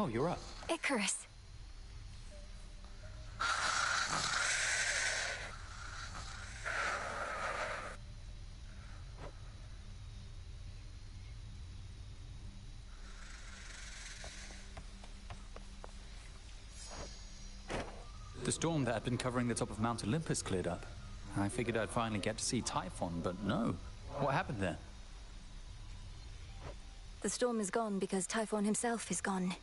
Oh, you're up. Icarus. The storm that had been covering the top of Mount Olympus cleared up. I figured I'd finally get to see Typhon, but no. What happened there? The storm is gone because Typhon himself is gone.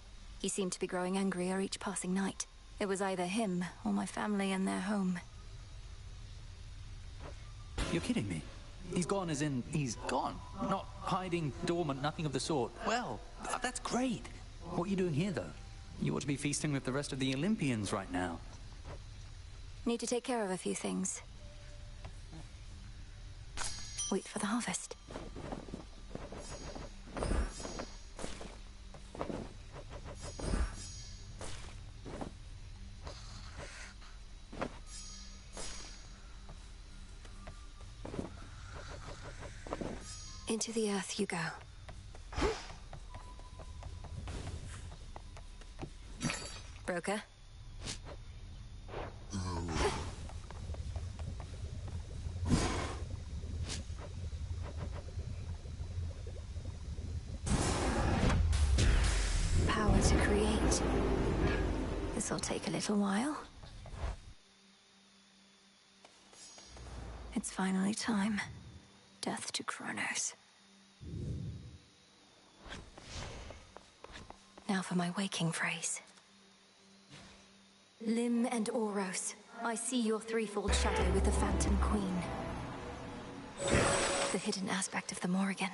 He seemed to be growing angrier each passing night. It was either him or my family and their home. You're kidding me. He's gone as in he's gone. Not hiding, dormant, nothing of the sort. Well, that's great. What are you doing here, though? You ought to be feasting with the rest of the Olympians right now. Need to take care of a few things. Wait for the harvest. Into the earth you go. Broker? Power to create. This'll take a little while. It's finally time. Death to Kronos. Now for my waking phrase. Lim and Oros, I see your threefold shadow with the Phantom Queen. The hidden aspect of the Morrigan.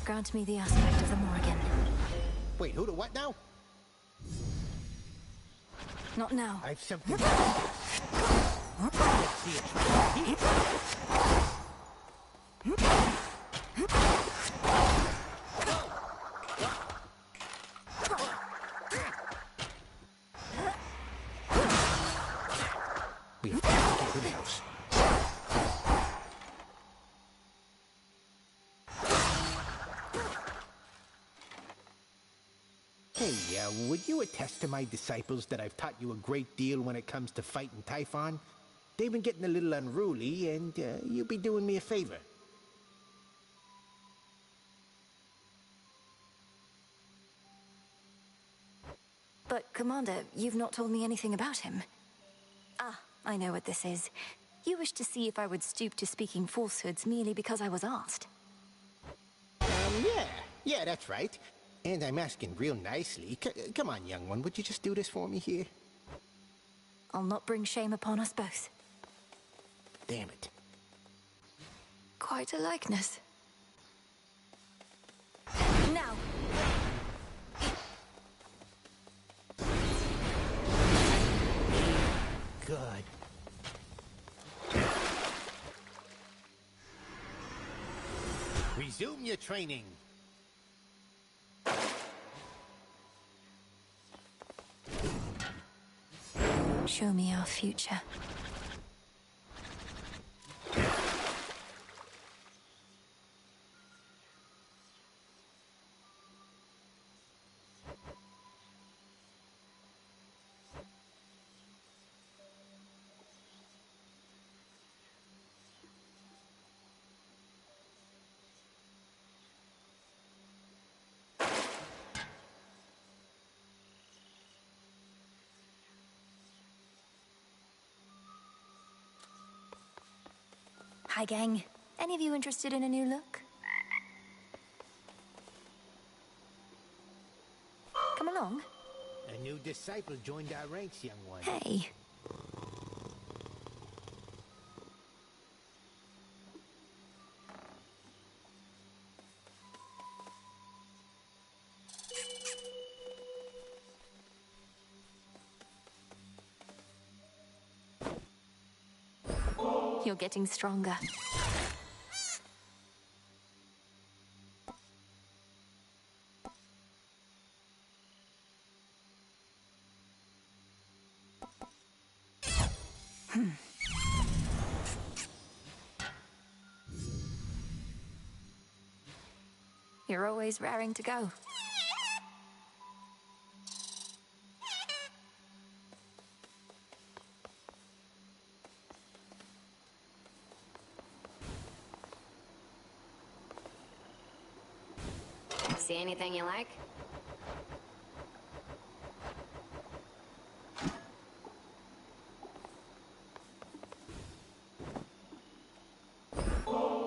Grant me the aspect of the Morrigan. Wait, who to what now? Not now. I've something. We have to get to the house. Hey, would you attest to my disciples that I've taught you a great deal when it comes to fighting Typhon? They've been getting a little unruly, and you'd be doing me a favor. But, Commander, you've not told me anything about him. Ah, I know what this is. You wish to see if I would stoop to speaking falsehoods merely because I was asked. Yeah, that's right. And I'm asking real nicely. Come on, young one, would you just do this for me here? I'll not bring shame upon us both. Damn it. Quite a likeness. Now! Good. Resume your training. Show me our future. Hi, gang. Any of you interested in a new look? Come along. A new disciple joined our ranks, young one. Hey. You're getting stronger. You're always raring to go. See anything you like?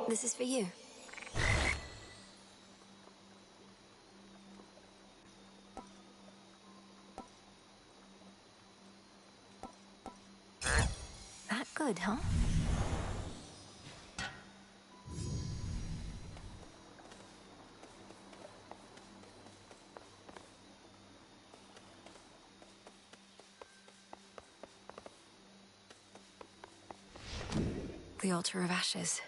This is for you. That good, huh? The Altar of Ashes.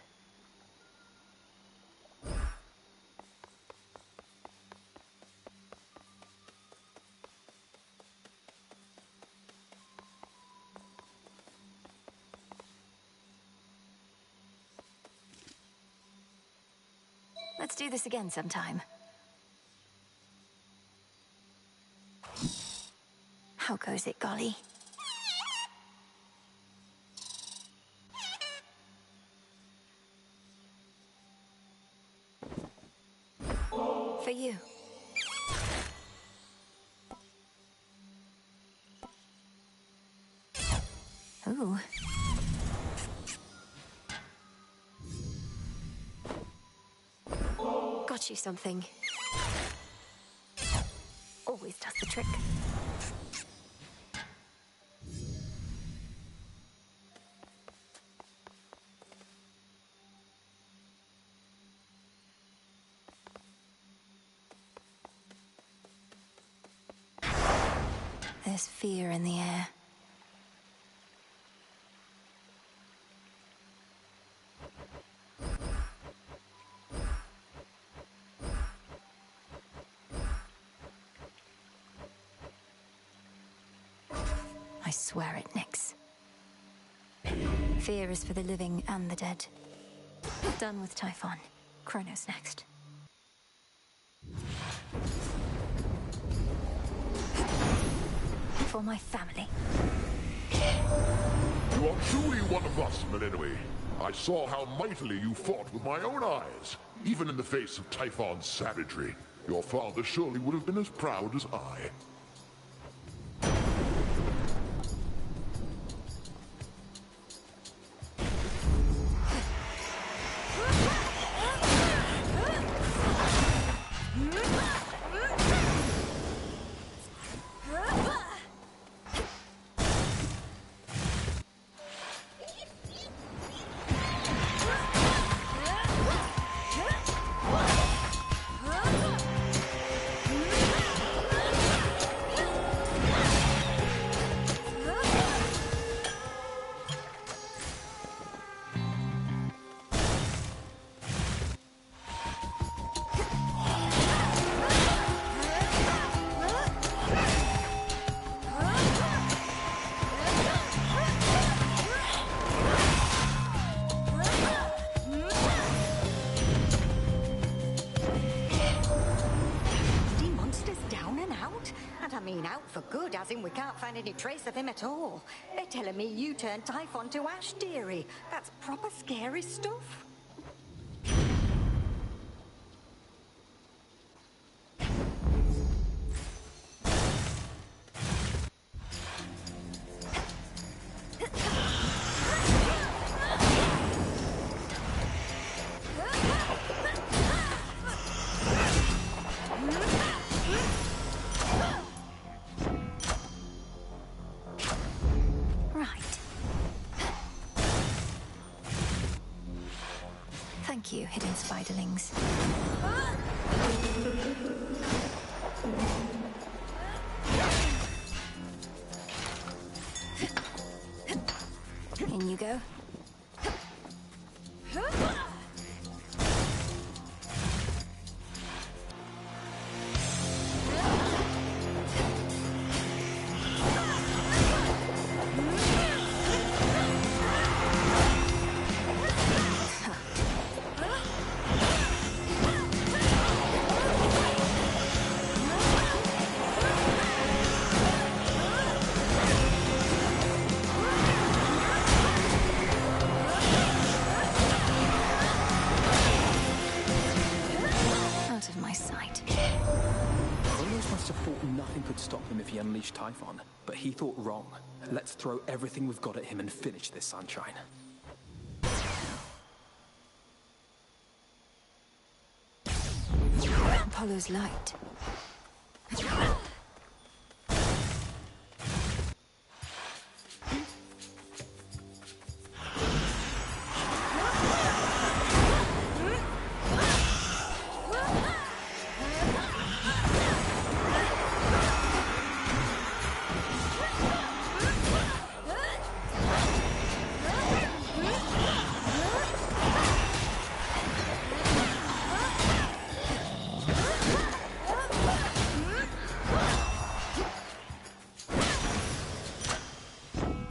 Let's do this again sometime. How goes it, Golly? For you. Ooh. Got you something. Always does the trick. There's fear in the air. I swear it, Nyx. Fear is for the living and the dead. Done with Typhon. Kronos next. For my family. You are truly one of us, Melinoi. I saw how mightily you fought with my own eyes. Even in the face of Typhon's savagery, your father surely would have been as proud as I. For good, as in we can't find any trace of him at all. They're telling me you turned Typhon to ash, dearie. That's proper scary stuff. Thank you, hidden spiderlings. In you go. could stop him if he unleashed Typhon, but he thought wrong. Let's throw everything we've got at him and finish this, Sunshine. Apollo's light.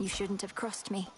You shouldn't have crossed me.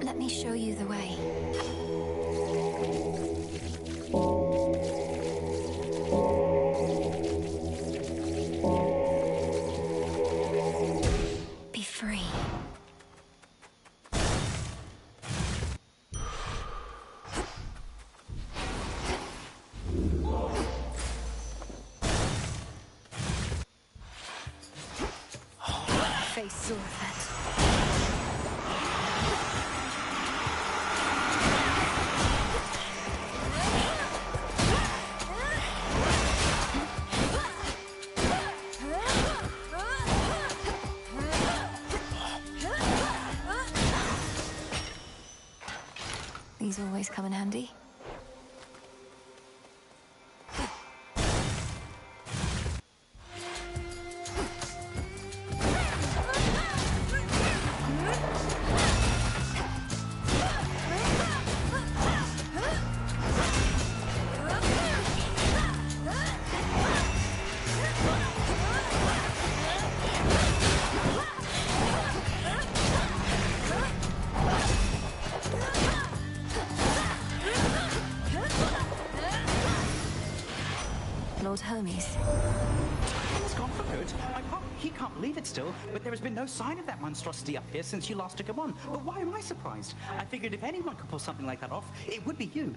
Let me show you the way. Be free. Face Zorfet. These always come in handy. Lord Hermes. It's gone for good. He can't believe it still, but there has been no sign of that monstrosity up here since you last took him on. But why am I surprised? I figured if anyone could pull something like that off, it would be you.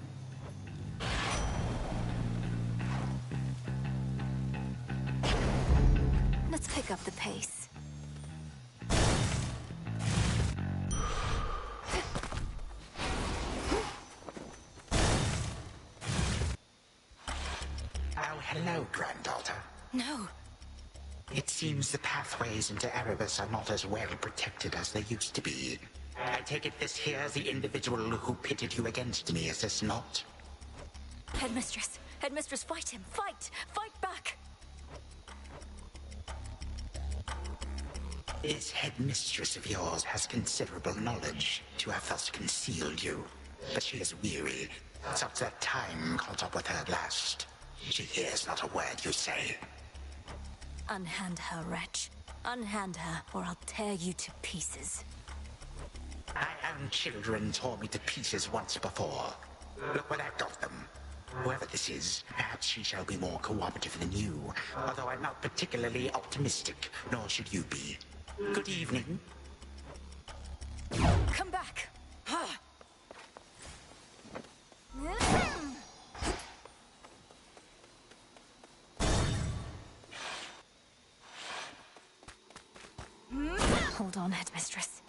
Let's pick up the pace. Oh, hello, granddaughter. No. It seems the pathways into Erebus are not as well protected as they used to be. I take it this here's the individual who pitted you against me, is this not? Headmistress! Headmistress, fight him! Fight! Fight back! This headmistress of yours has considerable knowledge to have thus concealed you. But she is weary. Since that time caught up with her at last. She hears not a word you say. Unhand her, wretch. Unhand her, or I'll tear you to pieces. My own children tore me to pieces once before. Look where that got them. Whoever this is, perhaps she shall be more cooperative than you, although I'm not particularly optimistic, nor should you be. Good evening. Come back! Hold on, Headmistress.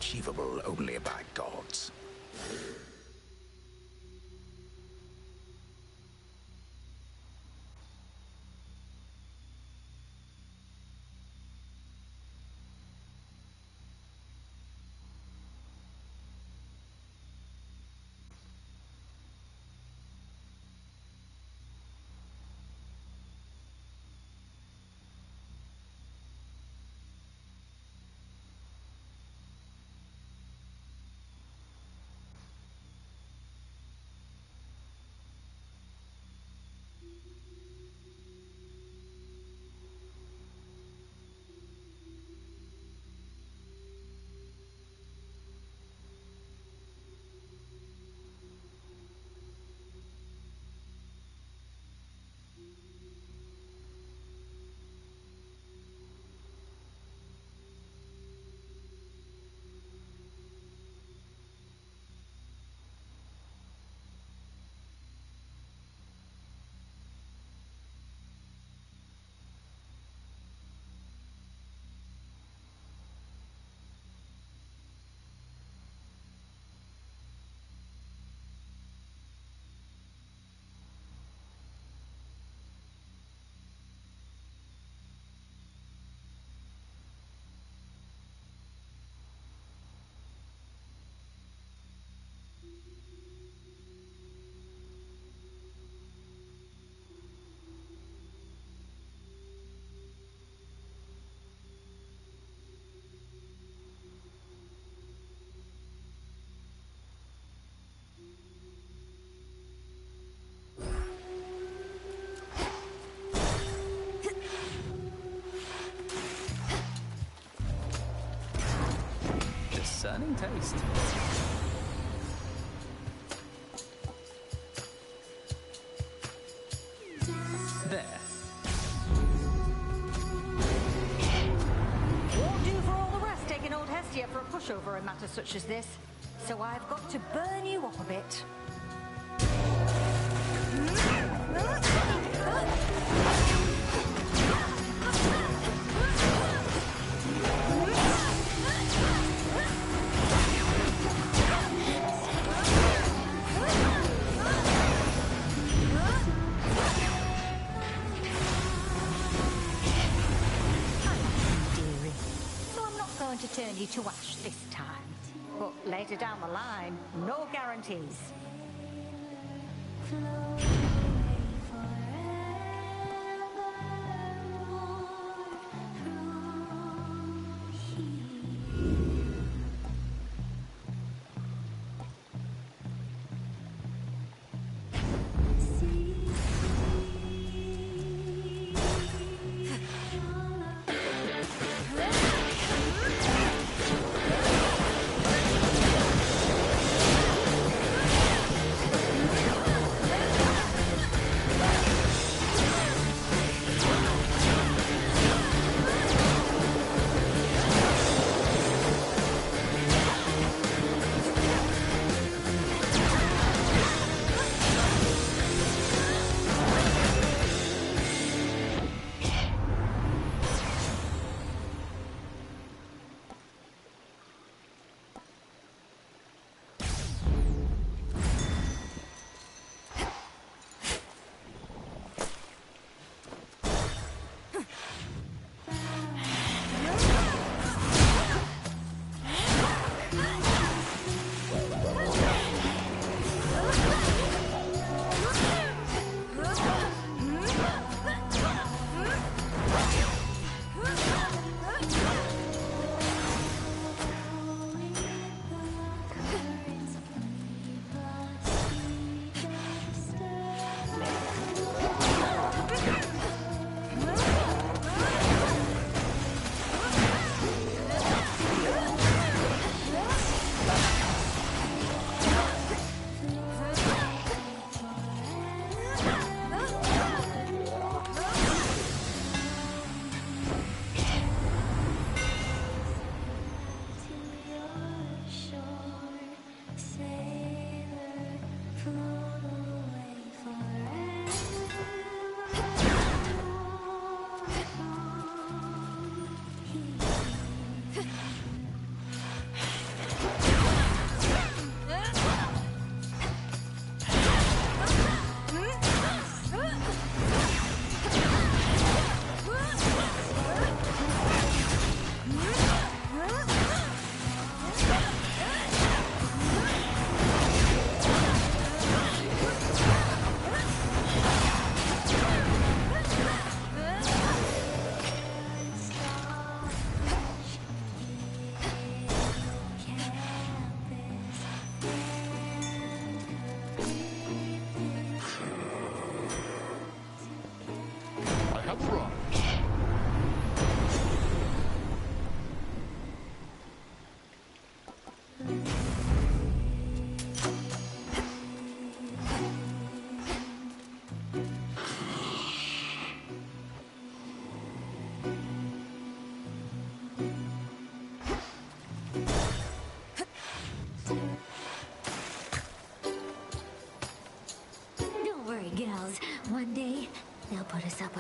achievable only by gods. Discerning taste. There. Won't do for all the rest taking old Hestia for a pushover in matters such as this. So I've got to burn you up a bit. To turn you to ash this time. But later down the line, no guarantees.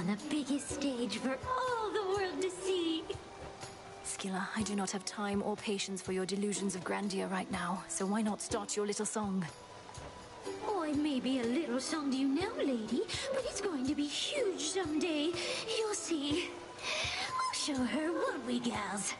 on the biggest stage for all the world to see. Skilla, I do not have time or patience for your delusions of grandeur right now, so why not start your little song? Oh, it may be a little song to you now, lady, but it's going to be huge someday. You'll see. I'll show her, won't we, gals?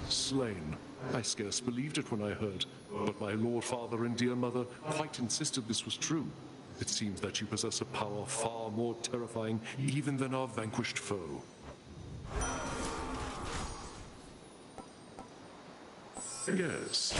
Slain. I scarce believed it when I heard, but my Lord Father and dear mother quite insisted this was true. It seems that you possess a power far more terrifying even than our vanquished foe. Yes.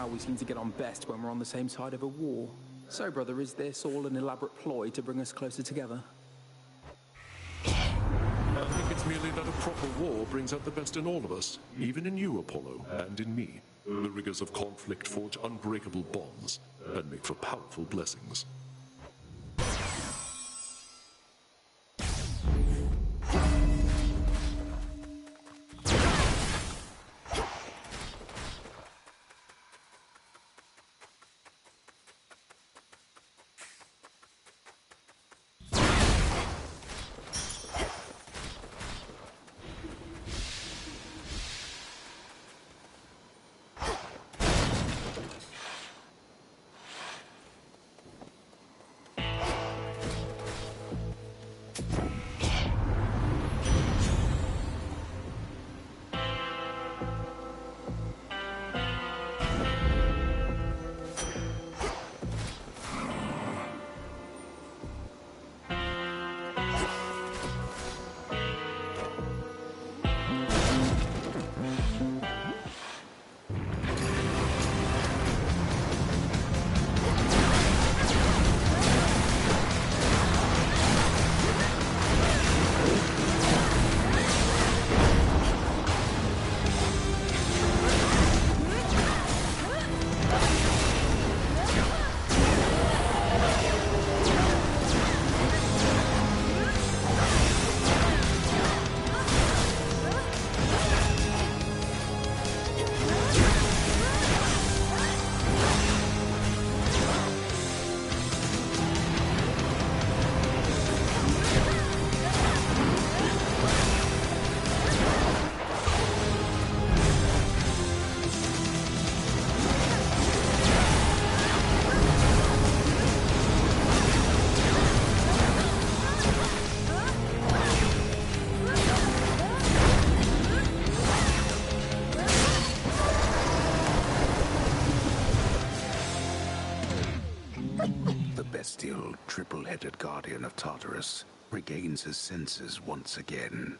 how we seem to get on best when we're on the same side of a war. So, brother, is this all an elaborate ploy to bring us closer together? I think it's merely that a proper war brings out the best in all of us, even in you, Apollo, and in me. The rigors of conflict forge unbreakable bonds and make for powerful blessings. The bestial, triple-headed guardian of Tartarus regains his senses once again.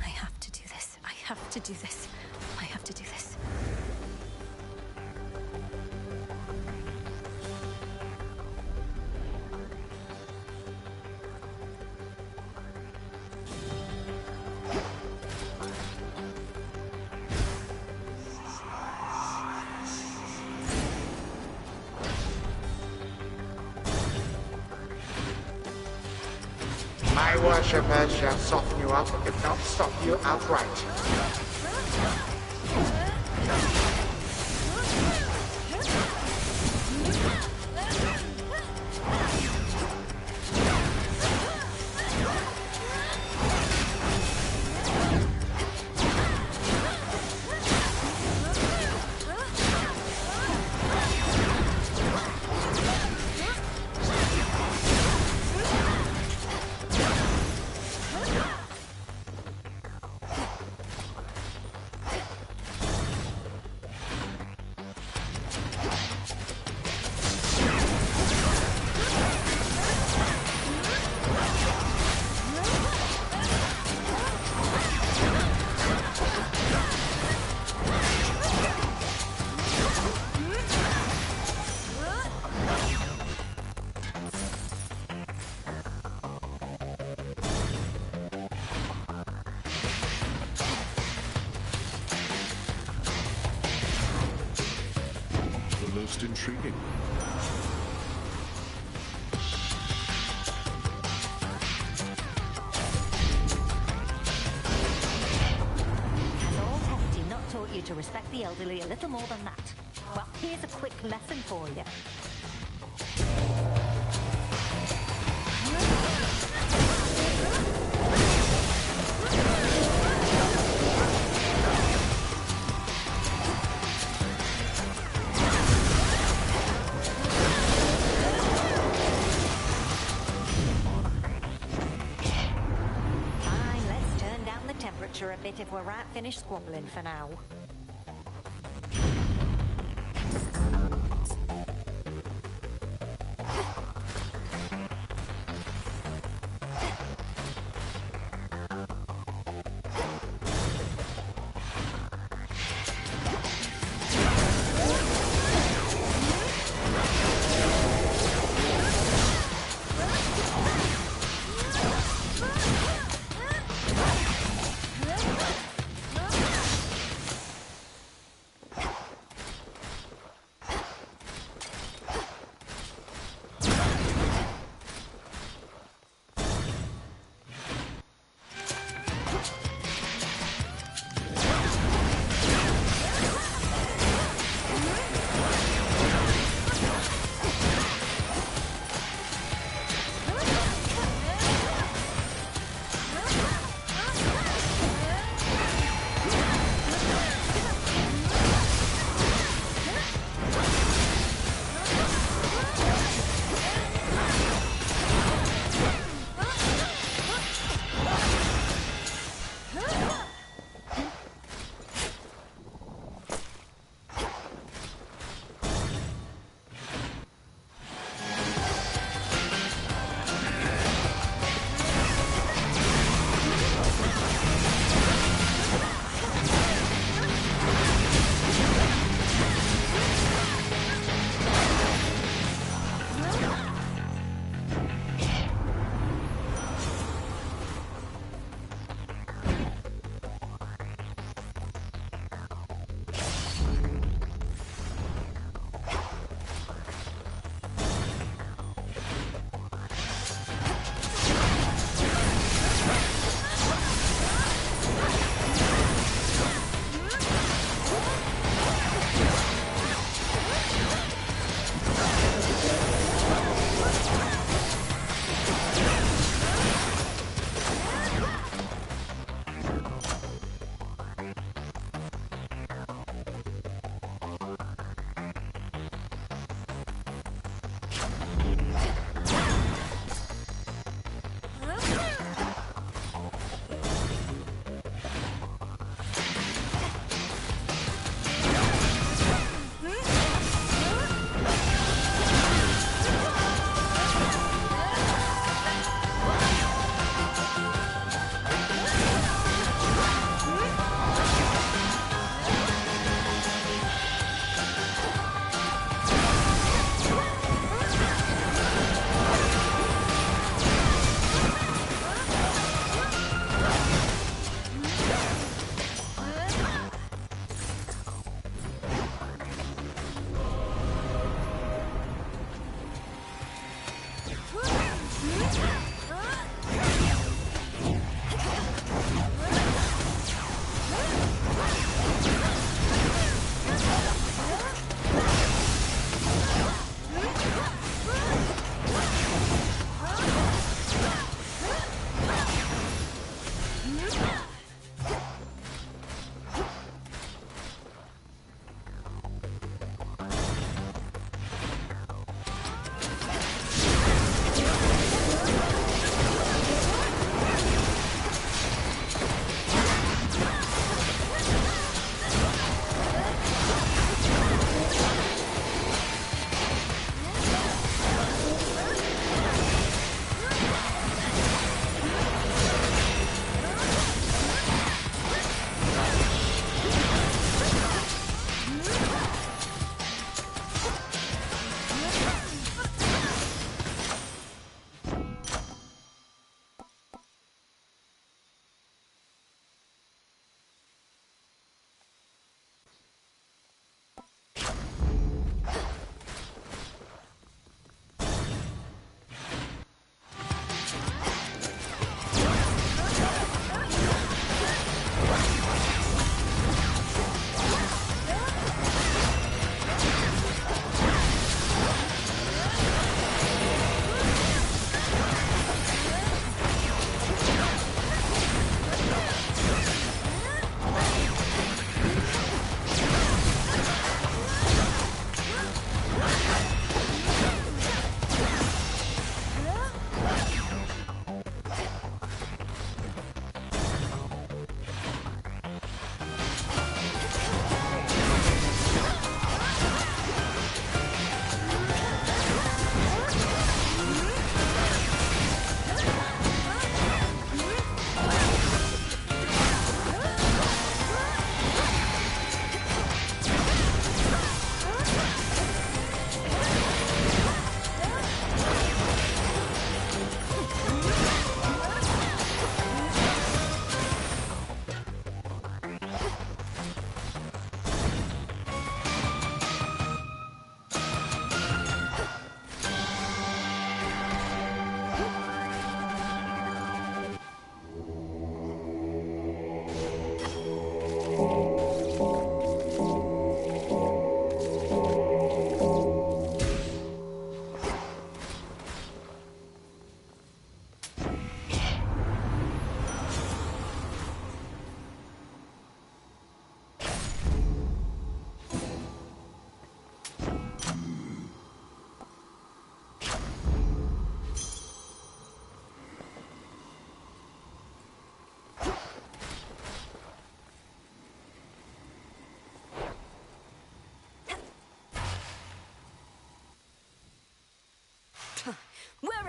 I have to do this. I have to do this. My worshippers shall soften you up, if not stop you outright. most intriguing. Has old Hefty not taught you to respect the elderly a little more than that? Well, here's a quick lesson for you. Fine, let's turn down the temperature a bit if we're right finished squabbling for now.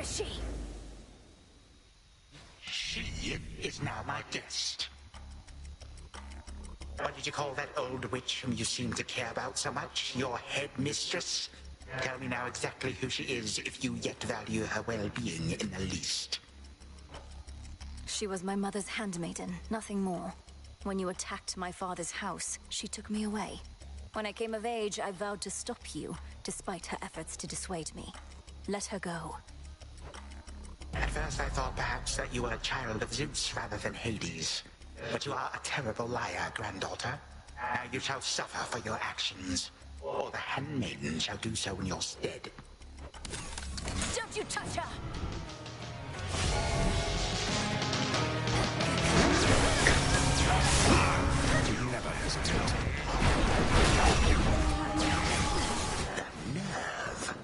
is she? She is now my guest. What did you call that old witch whom you seem to care about so much? Your headmistress? Tell me now exactly who she is, if you yet value her well-being in the least. She was my mother's handmaiden, nothing more. When you attacked my father's house, she took me away. When I came of age, I vowed to stop you, despite her efforts to dissuade me. Let her go. At first I thought perhaps that you were a child of Zeus rather than Hades. But you are a terrible liar, granddaughter. Now you shall suffer for your actions, or the handmaiden shall do so in your stead. Don't you touch her! You never hesitate. The nerve.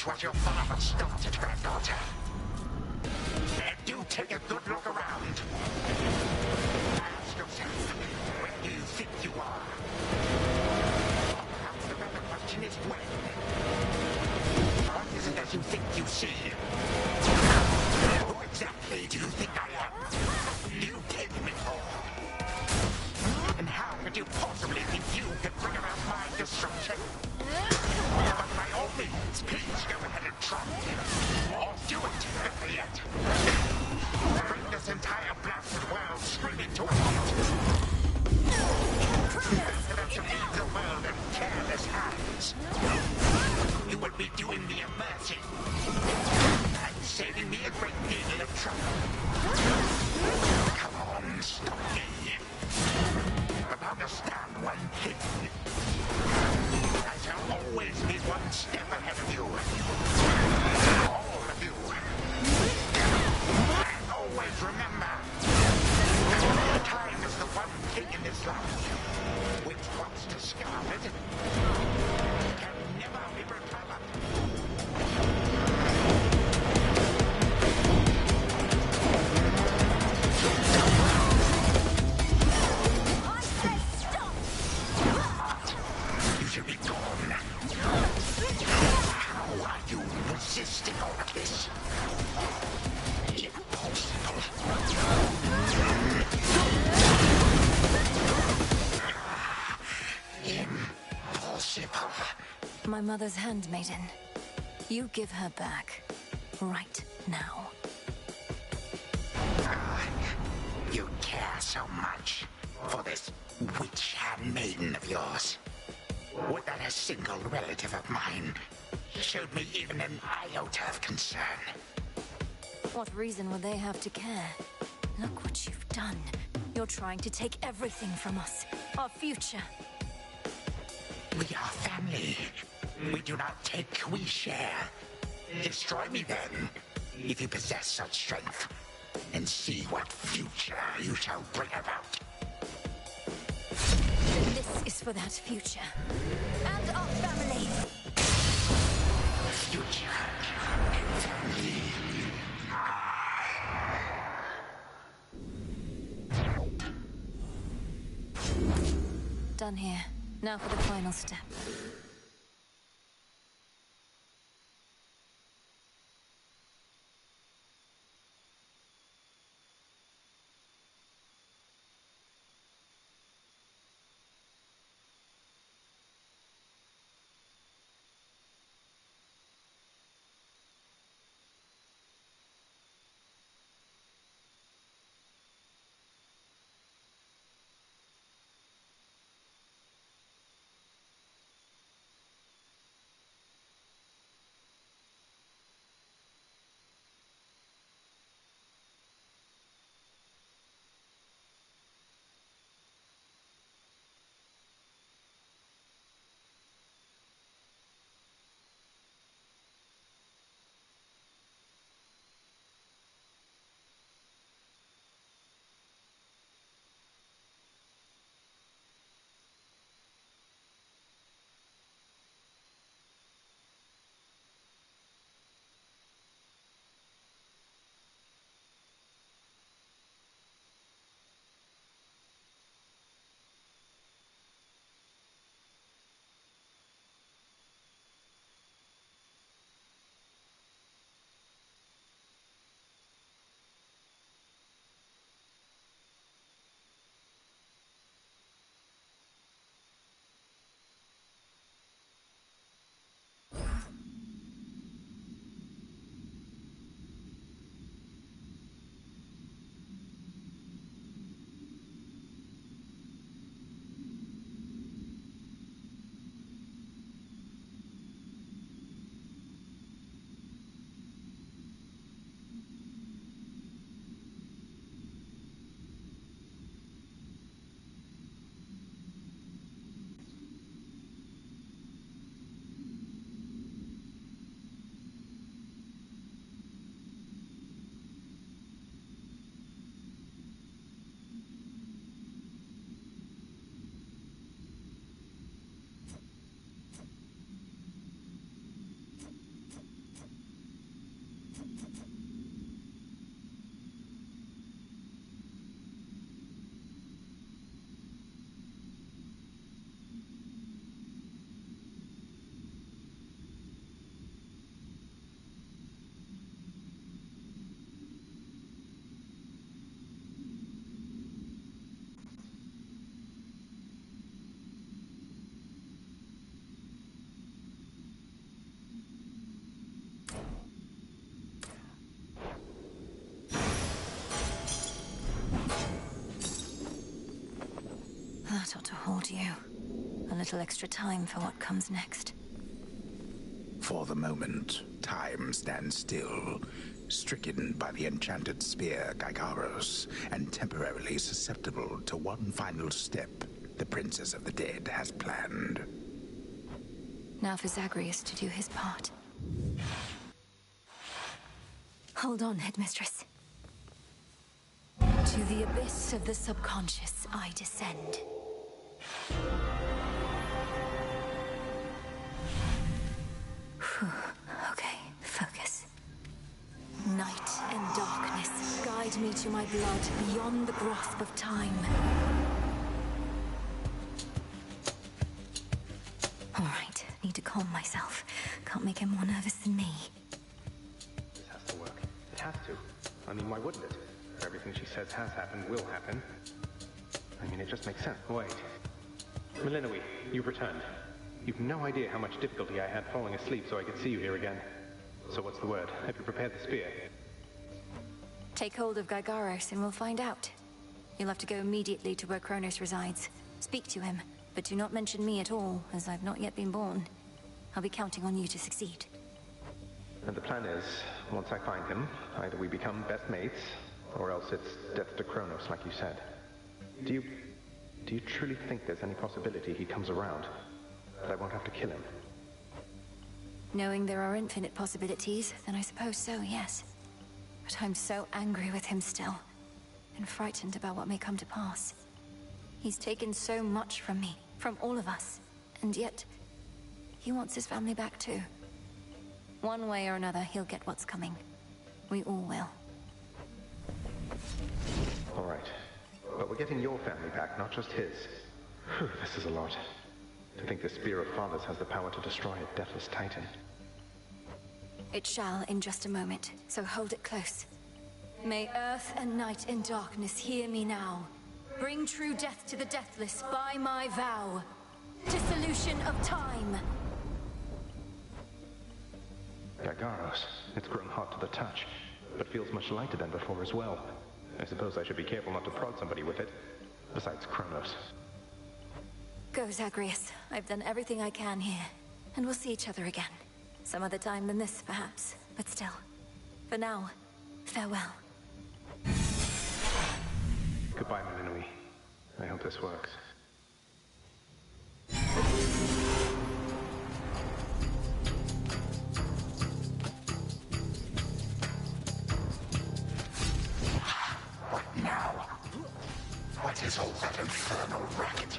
What your father started, granddaughter. And do take a good look around. Ask yourself, where do you think you are? Perhaps the better question is when. What is it that you think you see? Who exactly do you think I am? Do you take me for? And how could you possibly think you could bring about my destruction? But by all means, please go ahead and try it. Or do it, better yet. Bring this entire blasted world screaming to a halt. Instead of leave the world in careless hands, you would be doing me a mercy. And saving me a great deal of trouble. Come on, stop me. But understand one thing. I shall always be one step ahead of you. All of you. And always remember, time is the one thing in this life which, once discarded, can never be recovered. Resisting all of this. Impossible. Impossible. My mother's handmaiden. You give her back. Right now. You care so much for this witch handmaiden of yours. Would that a single relative of mine showed me even an iota of concern. What reason would they have to care? Look what you've done. You're trying to take everything from us. Our future. We are family. We do not take, we share. Destroy me then, if you possess such strength, and see what future you shall bring about. This is for that future. And our family. Future. Family. Done here. Now for the final step. That ought to hold you. A little extra time for what comes next. For the moment, time stands still, stricken by the enchanted spear Gygaros, and temporarily susceptible to one final step the Princess of the Dead has planned. Now for Zagreus to do his part. Hold on, Headmistress. To the abyss of the subconscious, I descend. Okay, focus. Night and darkness, guide me to my blood beyond the grasp of time. All right, need to calm myself. Can't make him more nervous than me. This has to work. It has to. I mean, why wouldn't it? Everything she says has happened will happen. I mean, it just makes sense. Wait. Melinoe, you've returned. You've no idea how much difficulty I had falling asleep so I could see you here again. So what's the word? Have you prepared the spear? Take hold of Gygaros and we'll find out. You'll have to go immediately to where Kronos resides. Speak to him, but do not mention me at all, as I've not yet been born. I'll be counting on you to succeed. And the plan is, once I find him, either we become best mates, or else it's death to Kronos, like you said. Do you truly think there's any possibility he comes around? That I won't have to kill him? Knowing there are infinite possibilities, then I suppose so, yes. But I'm so angry with him still, and frightened about what may come to pass. He's taken so much from me, from all of us, and yet he wants his family back too. One way or another, he'll get what's coming. We all will. All right. But we're getting your family back, not just his. Whew, this is a lot. To think the Spear of Fathers has the power to destroy a deathless titan. It shall in just a moment, so hold it close. May earth and night and darkness hear me now. Bring true death to the deathless by my vow. Dissolution of time. Gaigaros, it's grown hot to the touch, but feels much lighter than before as well. I suppose I should be careful not to prod somebody with it, besides Kronos. Go, Zagreus. I've done everything I can here, and we'll see each other again. Some other time than this, perhaps, but still. For now, farewell. Goodbye, Melinui. I hope this works. What now? What is all that infernal racket?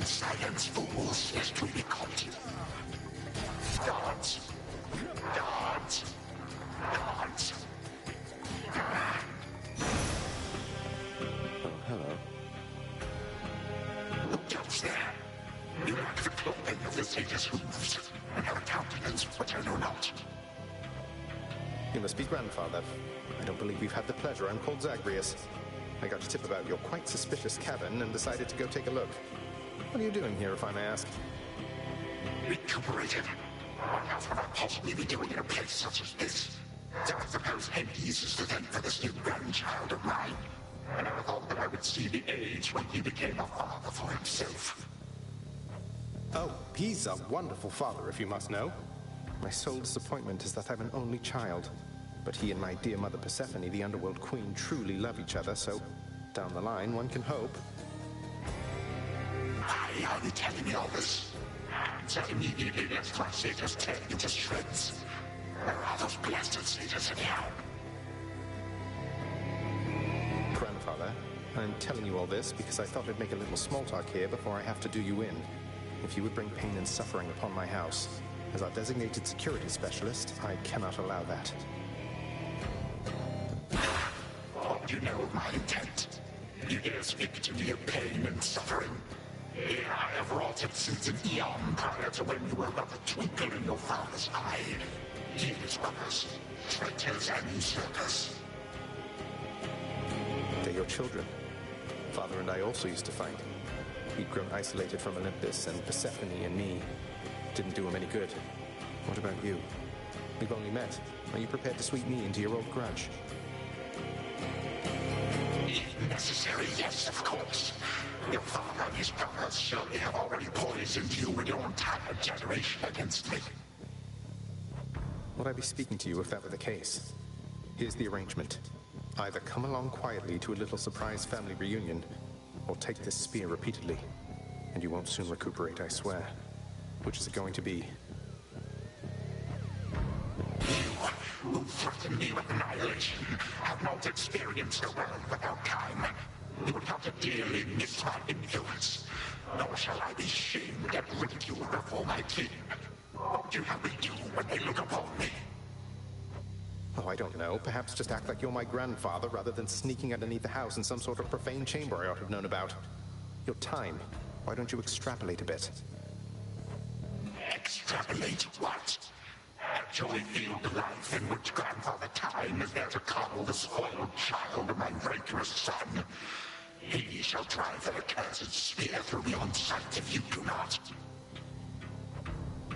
Silence, fools, lest we be caught. Guards! Guards! Guards! Oh, hello. Look else there. You lack the clothing of the satyrs' hooves, and have a countenance which I know not. You must be grandfather. I don't believe we've had the pleasure. I'm called Zagreus. I got a tip about your quite suspicious cabin and decided to go take a look. What are you doing here, if I may ask? Recuperated. What else would I possibly be doing in a place such as this? So I suppose Hades is to thank for this new grandchild of mine. I never thought that I would see the age when he became a father for himself. Oh, he's a wonderful father, if you must know. My sole disappointment is that I'm an only child. But he and my dear mother Persephone, the Underworld Queen, truly love each other, so down the line, one can hope. Why are you telling me all this? So immediately left my satyrs tear you to shreds. Where are those blasted satyrs anyhow? Grandfather, I'm telling you all this because I thought I'd make a little small talk here before I have to do you in. If you would bring pain and suffering upon my house, as our designated security specialist, I cannot allow that. What do you know of my intent? You dare speak to me of pain and suffering? Here I have wrought it since an eon prior to when you were but a twinkle in your father's eye. His brothers, traitors and usurpers. They're your children. Father and I also used to fight. He'd grown isolated from Olympus, and Persephone and me didn't do him any good. What about you? We've only met. Are you prepared to sweep me into your old grudge? If necessary, yes, of course. Your father and his brothers surely have already poisoned you and your entire generation against me. Would I be speaking to you if that were the case? Here's the arrangement. Either come along quietly to a little surprise family reunion, or take this spear repeatedly, and you won't soon recuperate, I swear. Which is it going to be? You, who threaten me with annihilation, have not experienced a world without time. You would have to dearly miss my influence. Nor shall I be shamed and ridiculed before my kin. What would you have me do when they look upon me? Oh, I don't know. Perhaps just act like you're my grandfather rather than sneaking underneath the house in some sort of profane chamber I ought to have known about. Your time. Why don't you extrapolate a bit? Extrapolate what? Actually feel the life in which Grandfather Time is there to coddle the spoiled child of my rancorous son. He shall drive that accursed spear through beyond sight if you do not.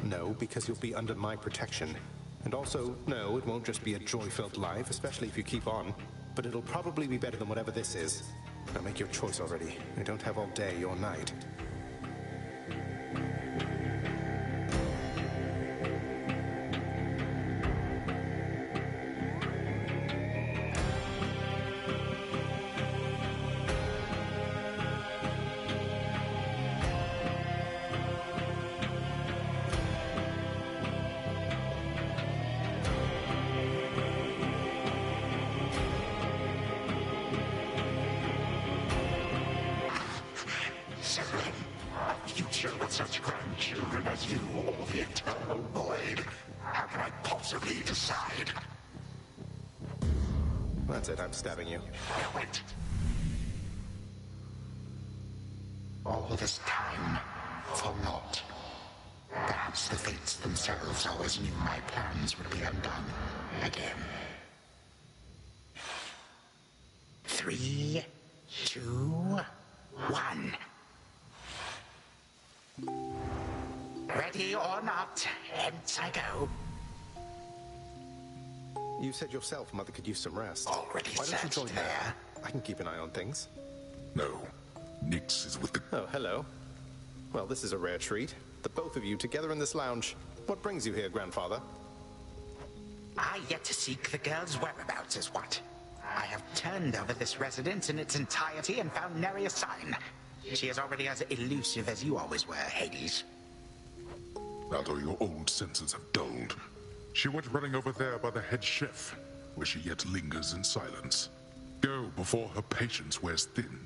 No, because you'll be under my protection. And also, no, it won't just be a joy-filled life, especially if you keep on. But it'll probably be better than whatever this is. Now make your choice already. I don't have all day or night. or the eternal void? How can I possibly decide? That's it, I'm stabbing you. Wait. All this time, for naught. Perhaps the fates themselves always knew my plans would be undone again. 3, 2, 1. Ready or not, hence I go. You said yourself Mother could use some rest. Already Why don't you join there? her? I can keep an eye on things. No. Nix is with the... Oh, hello. Well, this is a rare treat. The both of you together in this lounge. What brings you here, Grandfather? I yet to seek the girl's whereabouts is what. I have turned over this residence in its entirety and found nary a sign. She is already as elusive as you always were, Hades. Although your old senses have dulled. She went running over there by the head chef, where she yet lingers in silence. Go before her patience wears thin.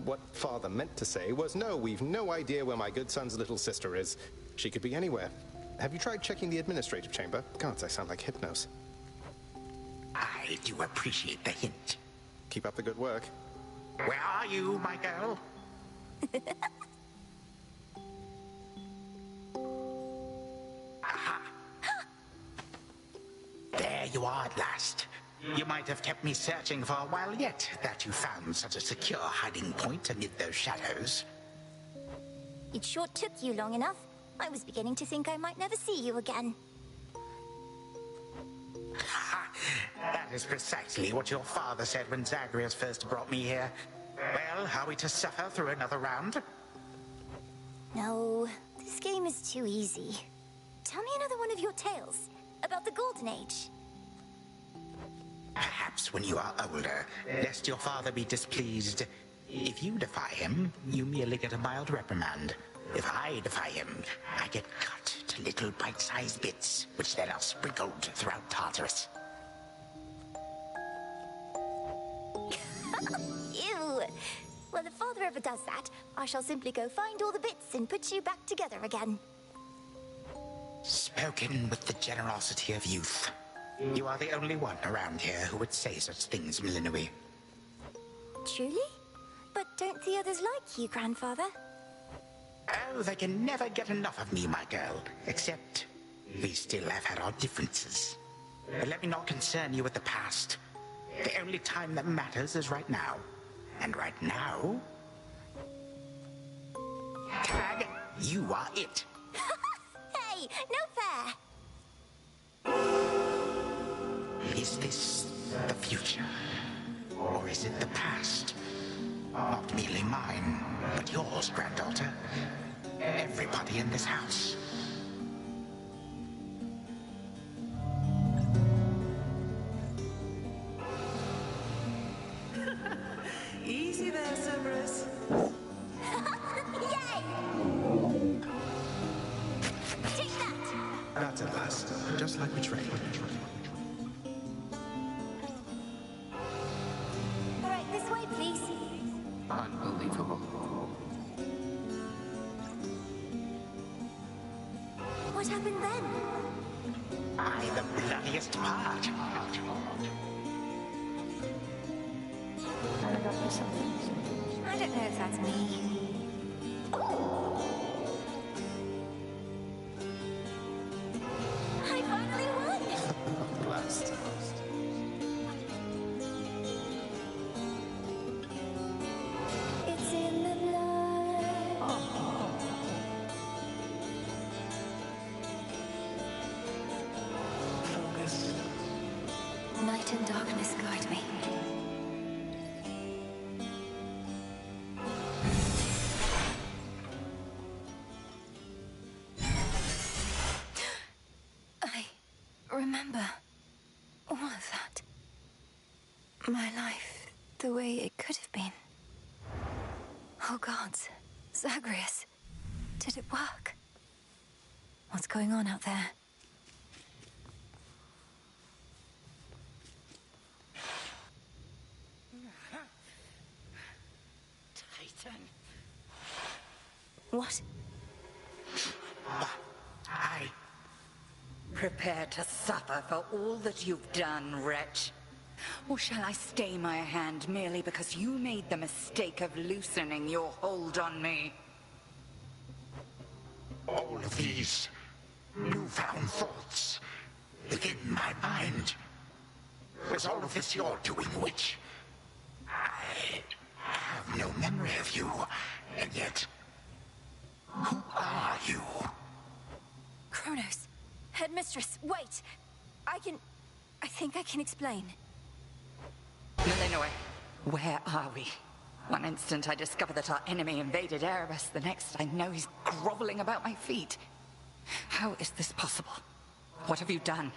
What Father meant to say was no, we've no idea where my good son's little sister is. She could be anywhere. Have you tried checking the administrative chamber? Gods, I sound like Hypnos. I do appreciate the hint. Keep up the good work. Where are you, my girl? Aha! There you are at last. You might have kept me searching for a while yet, that you found such a secure hiding point amid those shadows. It sure took you long enough. I was beginning to think I might never see you again. Ha! That is precisely what your father said when Zagreus first brought me here. Well, are we to suffer through another round? No, this game is too easy. Tell me another one of your tales about the Golden Age. Perhaps when you are older, lest your father be displeased. If you defy him, you merely get a mild reprimand. If I defy him, I get cut to little bite-sized bits, which then are sprinkled throughout Tartarus. Ew! Well, if father ever does that, I shall simply go find all the bits and put you back together again. Spoken with the generosity of youth. You are the only one around here who would say such things, Melinoi. Truly? But don't the others like you, Grandfather? Oh, they can never get enough of me, my girl. Except, we still have had our differences. But let me not concern you with the past. The only time that matters is right now. And right now... Tag, you are it. Hey, no fair! Is this the future? Or is it the past? Not merely mine, but yours, granddaughter. Everybody in this house. Easy there, Cerberus. Yay! Take that! That's at last. Just like betrayal. All right, this way, please. Unbelievable. What happened then? By the bloodiest part. I don't know if that's me. I finally won! Last. It's in the blood. Focus. Night and darkness guide me. I remember all of that. My life, the way it could have been. Oh gods, Zagreus, did it work? What's going on out there? What? Prepare to suffer for all that you've done, wretch. Or shall I stay my hand merely because you made the mistake of loosening your hold on me? All of these newfound thoughts within my mind. Was all of this your doing, witch? I have no memory of you, and yet... Who are you? Kronos. Headmistress, wait! I think I can explain. Melinoë, where are we? One instant I discover that our enemy invaded Erebus, the next I know he's groveling about my feet. How is this possible? What have you done?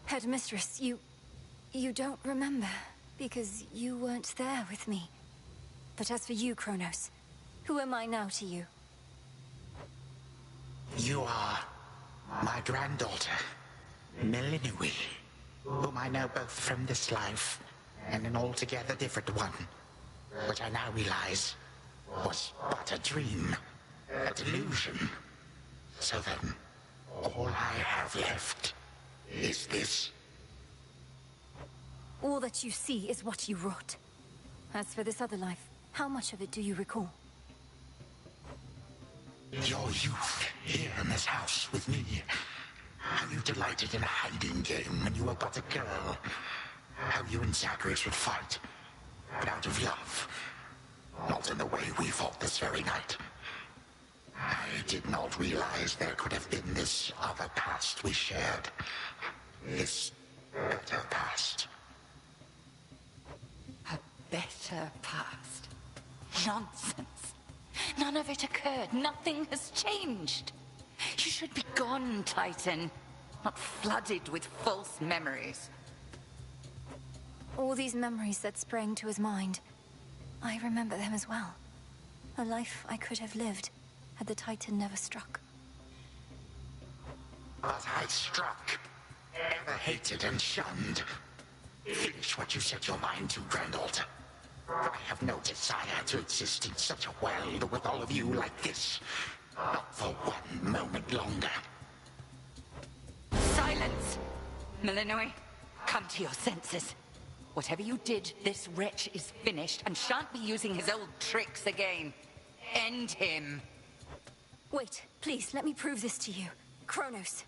Headmistress, you don't remember, because you weren't there with me. But as for you, Kronos, who am I now to you? You are my granddaughter, Melinoë, whom I know both from this life and an altogether different one, which I now realize was but a dream, a delusion. So then, all I have left is this. All that you see is what you wrought. As for this other life, how much of it do you recall? Your youth here in this house with me. How you delighted in a hiding game when you were but a girl. How you and Zagreus would fight, but out of love. Not in the way we fought this very night. I did not realize there could have been this other past we shared. This better past. A better past? Nonsense. None of it occurred. Nothing has changed. You should be gone, Titan. Not flooded with false memories. All these memories that sprang to his mind, I remember them as well. A life I could have lived had the Titan never struck. But I struck. Ever hated and shunned. Finish what you set your mind to, granddaughter. I have no desire to exist in such a world with all of you like this. Not for one moment longer. Silence! Melinoë, come to your senses. Whatever you did, this wretch is finished and shan't be using his old tricks again. End him. Wait, please, let me prove this to you. Kronos.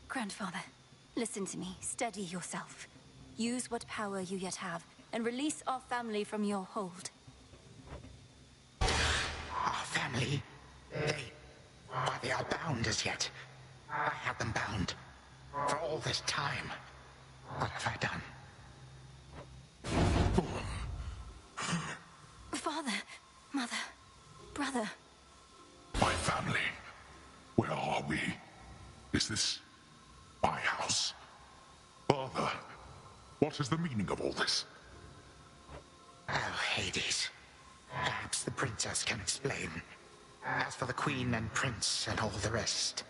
Grandfather, listen to me. Steady yourself. Use what power you yet have, and release our family from your hold. Our family? They are bound as yet. I had them bound. For all this time. What have I done? Father, mother, brother. My family. Where are we? Is this my house? Father, what is the meaning of all this? Oh, Hades. Perhaps the princess can explain. As for the queen and prince and all the rest,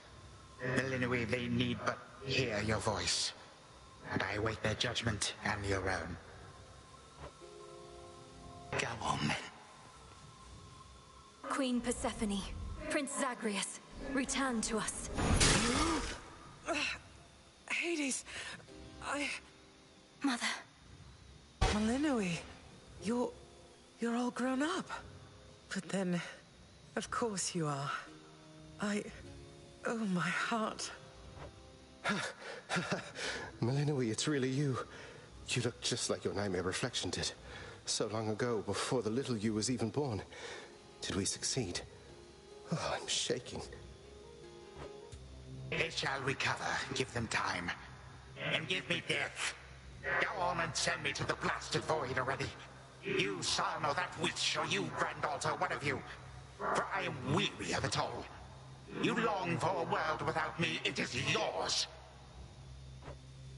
Melinoë, they need but hear your voice. And I await their judgment and your own. Go on, then. Queen Persephone, Prince Zagreus, return to us. Hades, Mother. Melinoë, you're all grown up. But then, of course you are. Oh, my heart. Melinoë, it's really you. You look just like your nightmare reflection did. So long ago, before the little you was even born. Did we succeed? Oh, I'm shaking. They shall recover. Give them time. And give me death. Go on and send me to the blasted void already. You son or that witch, or you granddaughter, one of you. For I am weary of it all. You long for a world without me. It is yours.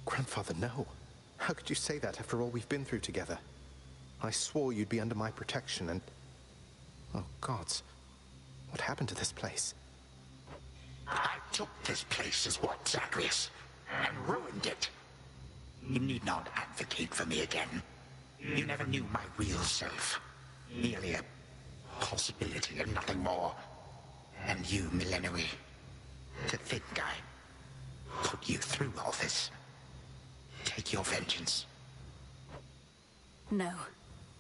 Grandfather, no. How could you say that after all we've been through together? I swore you'd be under my protection and... Oh, gods. What happened to this place? I took this place as what, Zagreus? And ruined it. You need not advocate for me again. You never knew my real self. Merely a possibility and nothing more. And you, Melinoë. To think I put you through all this. Take your vengeance. No.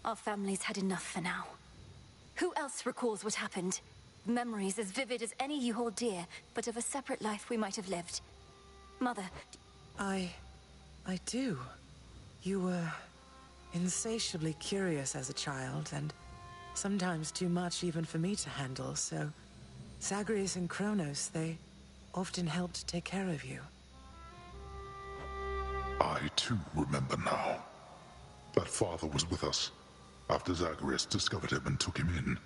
Our family's had enough for now. Who else recalls what happened? Memories as vivid as any you hold dear, but of a separate life we might have lived. Mother... I do. You were insatiably curious as a child, and sometimes too much even for me to handle, so... Zagreus and Kronos, they often helped take care of you. I too remember now. That father was with us after Zagreus discovered him and took him in.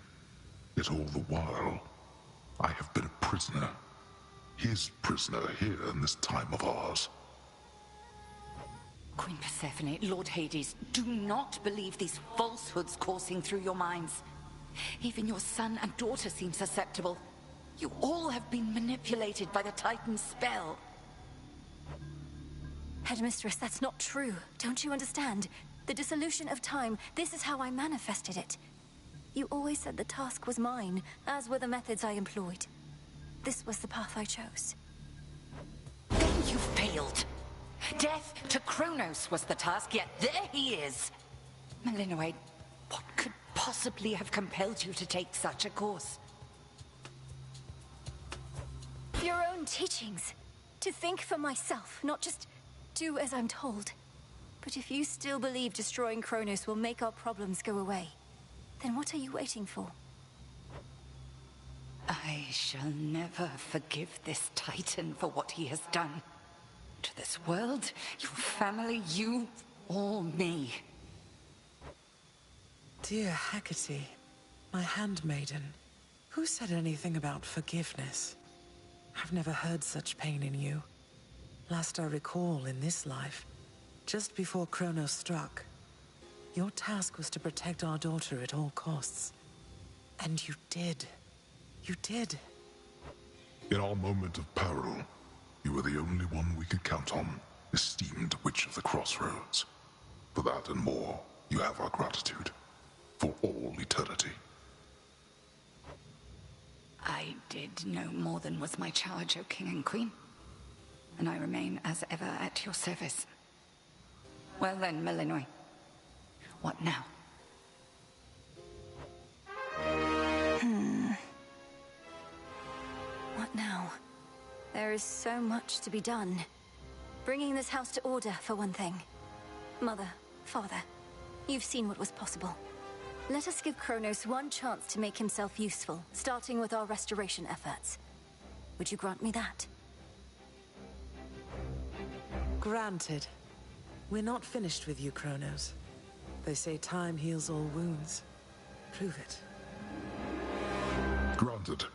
Yet all the while, I have been a prisoner. His prisoner here in this time of ours. Queen Persephone, Lord Hades, do not believe these falsehoods coursing through your minds. Even your son and daughter seem susceptible. You all have been manipulated by the Titan's spell. Headmistress, that's not true. Don't you understand? The dissolution of time, this is how I manifested it. You always said the task was mine, as were the methods I employed. This was the path I chose. Then you failed. Death to Kronos was the task, yet there he is. Malinoe, what could possibly have compelled you to take such a course? Your own teachings. To think for myself, not just do as I'm told. But if you still believe destroying Kronos will make our problems go away, then what are you waiting for? I shall never forgive this Titan for what he has done. To this world, your family, you, or me. Dear Hecate, my handmaiden, who said anything about forgiveness? I've never heard such pain in you. Last I recall in this life, just before Kronos struck, your task was to protect our daughter at all costs. And you did. You did. In our moment of peril, you were the only one we could count on, esteemed Witch of the Crossroads. For that and more, you have our gratitude. For all eternity. I did no more than was my charge, O King and Queen. And I remain as ever at your service. Well then, Malinoe. What now? What now? There is so much to be done. Bringing this house to order, for one thing. Mother, father, you've seen what was possible. Let us give Kronos one chance to make himself useful, starting with our restoration efforts. Would you grant me that? Granted. We're not finished with you, Kronos. They say time heals all wounds. Prove it. Granted,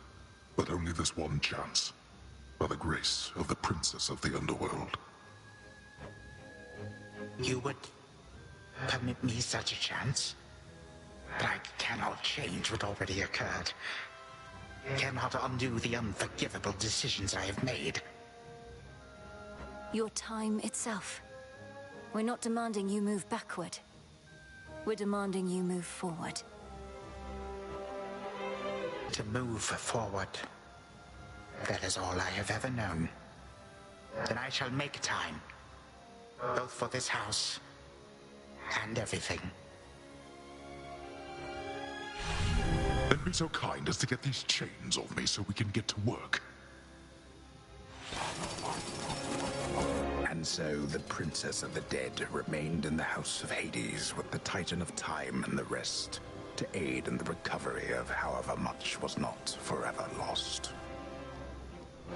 but only this one chance. By the grace of the Princess of the Underworld. You would permit me such a chance? But I cannot change what already occurred. Cannot undo the unforgivable decisions I have made. Your time itself. We're not demanding you move backward. We're demanding you move forward. To move forward. That is all I have ever known. Then I shall make time. Both for this house and everything. Then be so kind as to get these chains off me so we can get to work. And so the Princess of the Dead remained in the House of Hades with the Titan of Time and the rest, to aid in the recovery of however much was not forever lost.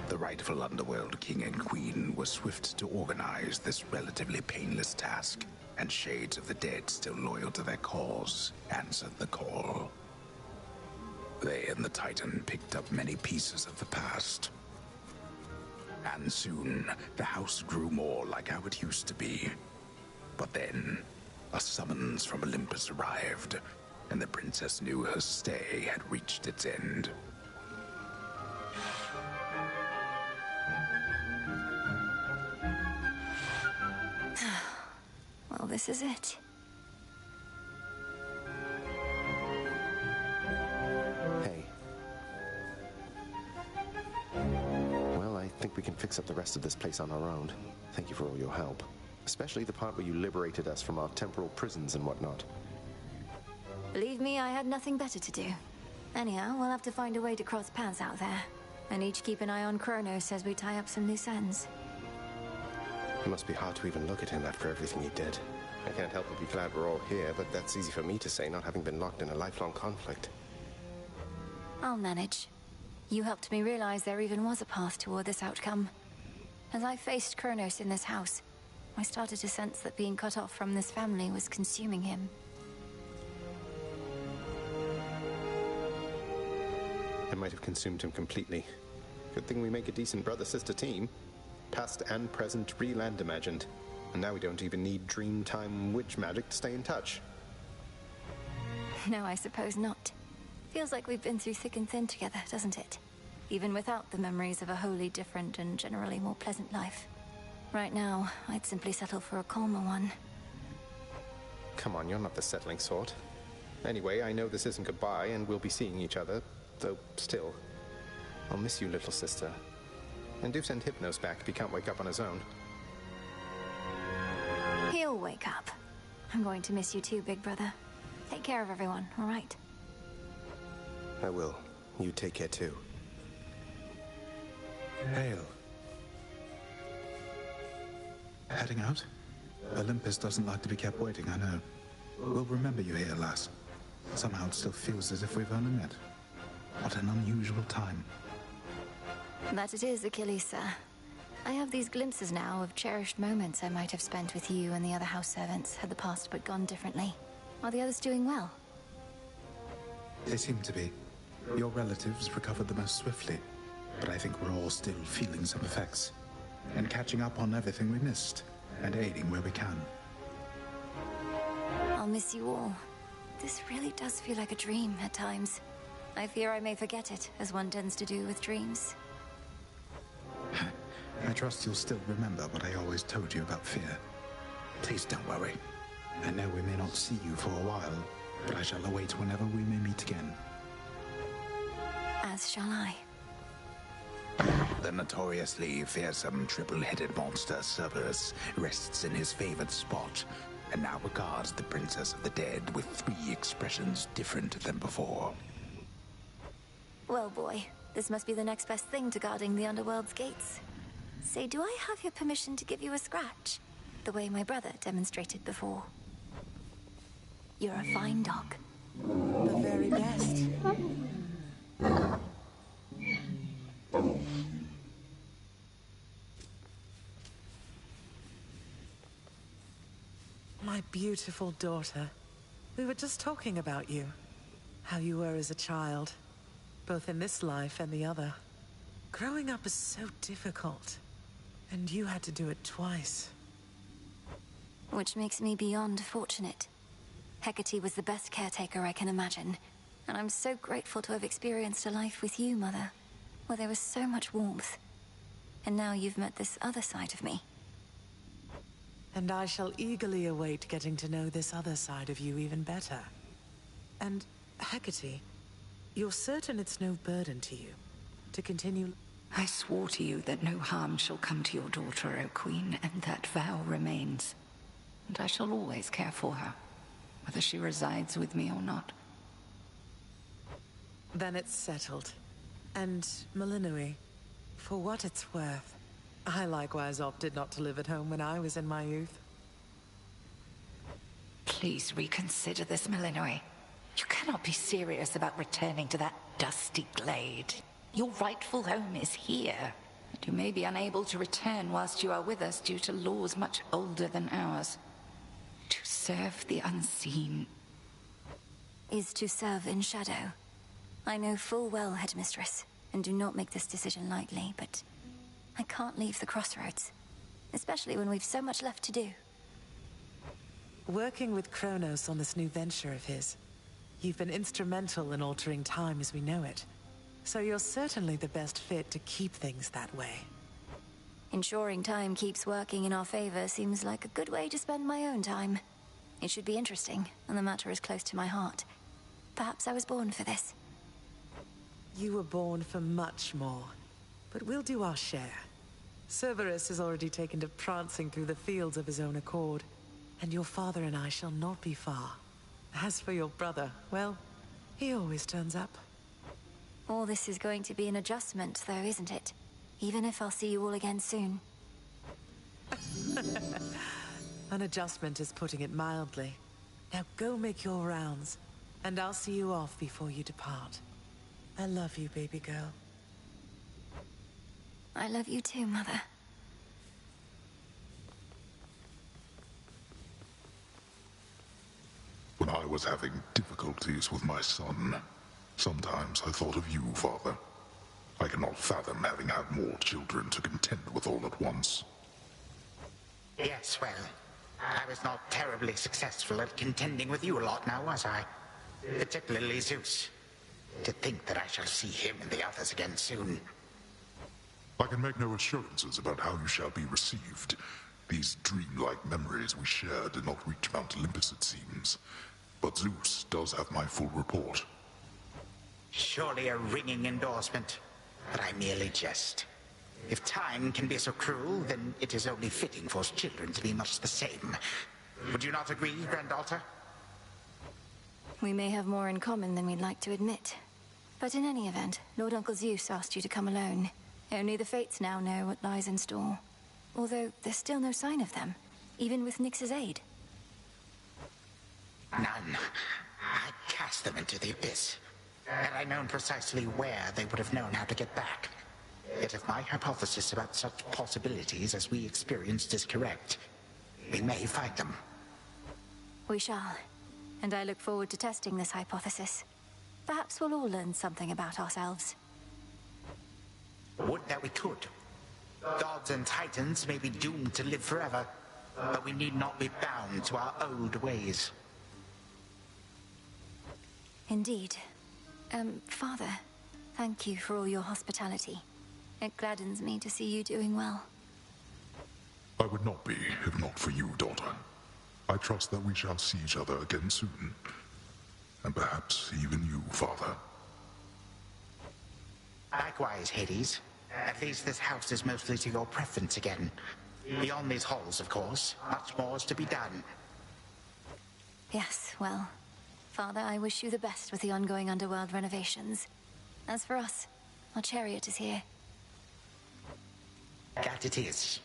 The rightful Underworld King and Queen were swift to organize this relatively painless task, and Shades of the Dead, still loyal to their cause, answered the call. They and the Titan picked up many pieces of the past. And soon, the house grew more like how it used to be. But then, a summons from Olympus arrived, and the princess knew her stay had reached its end. Well, this is it. Hey. Well, I hope we can fix up the rest of this place on our own. Thank you for all your help. Especially the part where you liberated us from our temporal prisons and whatnot. Believe me, I had nothing better to do. Anyhow, we'll have to find a way to cross paths out there. And each keep an eye on Kronos as we tie up some loose ends. It must be hard to even look at him after everything he did. I can't help but be glad we're all here, but that's easy for me to say, not having been locked in a lifelong conflict. I'll manage. You helped me realize there even was a path toward this outcome. As I faced Kronos in this house, I started to sense that being cut off from this family was consuming him. It might have consumed him completely. Good thing we make a decent brother-sister team. Past and present, real and imagined. And now we don't even need Dreamtime witch magic to stay in touch. No, I suppose not. Feels like we've been through thick and thin together, doesn't it? Even without the memories of a wholly different and generally more pleasant life. Right now, I'd simply settle for a calmer one. Come on, you're not the settling sort. Anyway, I know this isn't goodbye, and we'll be seeing each other, though still. I'll miss you, little sister. And do send Hypnos back if he can't wake up on his own. He'll wake up. I'm going to miss you too, big brother. Take care of everyone, all right? I will. You take care too. Hail. Heading out? Olympus doesn't like to be kept waiting, I know. We'll remember you here, lass. Somehow it still feels as if we've only met. What an unusual time. That it is, Achilles, sir. I have these glimpses now of cherished moments I might have spent with you and the other house servants had the past but gone differently. Are the others doing well? They seem to be. Your relatives recovered the most swiftly, but I think we're all still feeling some effects. And catching up on everything we missed, and aiding where we can. I'll miss you all. This really does feel like a dream at times. I fear I may forget it, as one tends to do with dreams. I trust you'll still remember what I always told you about fear. Please don't worry. I know we may not see you for a while, but I shall await whenever we may meet again. As shall I. The notoriously fearsome triple-headed monster Cerberus rests in his favored spot, and now regards the Princess of the Dead with 3 expressions different than before. Well, boy, this must be the next best thing to guarding the Underworld's gates. Say, do I have your permission to give you a scratch? The way my brother demonstrated before. You're a fine dog. The very best. My beautiful daughter. We were just talking about you. How you were as a child. Both in this life and the other. Growing up is so difficult. And you had to do it twice. Which makes me beyond fortunate. Hecate was the best caretaker I can imagine. And I'm so grateful to have experienced a life with you, Mother. Where there was so much warmth. And now you've met this other side of me. And I shall eagerly await getting to know this other side of you even better. And, Hecate, you're certain it's no burden to you to continue? I swore to you that no harm shall come to your daughter, O Queen, and that vow remains. And I shall always care for her, whether she resides with me or not. Then it's settled. And, Melinoe, for what it's worth, I likewise opted not to live at home when I was in my youth. Please reconsider this, Melinoe. You cannot be serious about returning to that dusty glade. Your rightful home is here. And you may be unable to return whilst you are with us due to laws much older than ours. To serve the unseen is to serve in shadow. I know full well, Headmistress, and do not make this decision lightly, but I can't leave the crossroads, especially when we've so much left to do. Working with Kronos on this new venture of his, you've been instrumental in altering time as we know it. So you're certainly the best fit to keep things that way. Ensuring time keeps working in our favor seems like a good way to spend my own time. It should be interesting, and the matter is close to my heart. Perhaps I was born for this. You were born for much more, but we'll do our share. Cerberus has already taken to prancing through the fields of his own accord, and your father and I shall not be far. As for your brother, well, he always turns up. All this is going to be an adjustment, though, isn't it? Even if I'll see you all again soon. An adjustment is putting it mildly. Now go make your rounds, and I'll see you off before you depart. I love you, baby girl. I love you too, Mother. When I was having difficulties with my son, sometimes I thought of you, Father. I cannot fathom having had more children to contend with all at once. Yes, well, I was not terribly successful at contending with you a lot now, was I? Particularly Zeus. To think that I shall see him and the others again soon. I can make no assurances about how you shall be received. These dreamlike memories we share did not reach Mount Olympus, it seems. But Zeus does have my full report. Surely a ringing endorsement, but I merely jest. If time can be so cruel, then it is only fitting for children to be much the same. Would you not agree, Granddaughter? We may have more in common than we'd like to admit. But in any event, Lord Uncle Zeus asked you to come alone. Only the Fates now know what lies in store. Although there's still no sign of them, even with Nyx's aid. None. I cast them into the abyss. Had I known precisely where, they would have known how to get back. Yet if my hypothesis about such possibilities as we experienced is correct, we may find them. We shall. And I look forward to testing this hypothesis. Perhaps we'll all learn something about ourselves. Would that we could. Gods and titans may be doomed to live forever, but we need not be bound to our old ways. Indeed. Father, thank you for all your hospitality. It gladdens me to see you doing well. I would not be, if not for you, daughter. I trust that we shall see each other again soon. And perhaps even you, Father. Likewise, Hades. At least this house is mostly to your preference again. Beyond these halls, of course, much more is to be done. Yes, well, Father, I wish you the best with the ongoing underworld renovations. As for us, our chariot is here. That it is.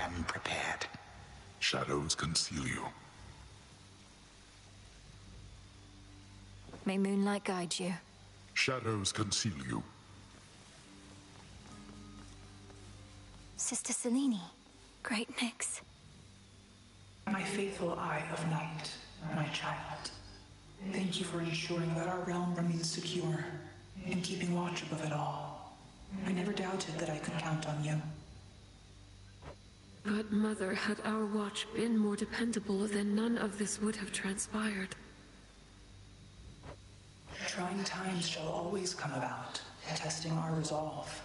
am prepared. Shadows conceal you. May moonlight guide you. Shadows conceal you. Sister Selene. Great Nyx. My faithful Eye of Night, my child. Thank you for ensuring that our realm remains secure and keeping watch above it all. I never doubted that I could count on you. But, Mother, had our watch been more dependable, then none of this would have transpired. Trying times shall always come about, testing our resolve.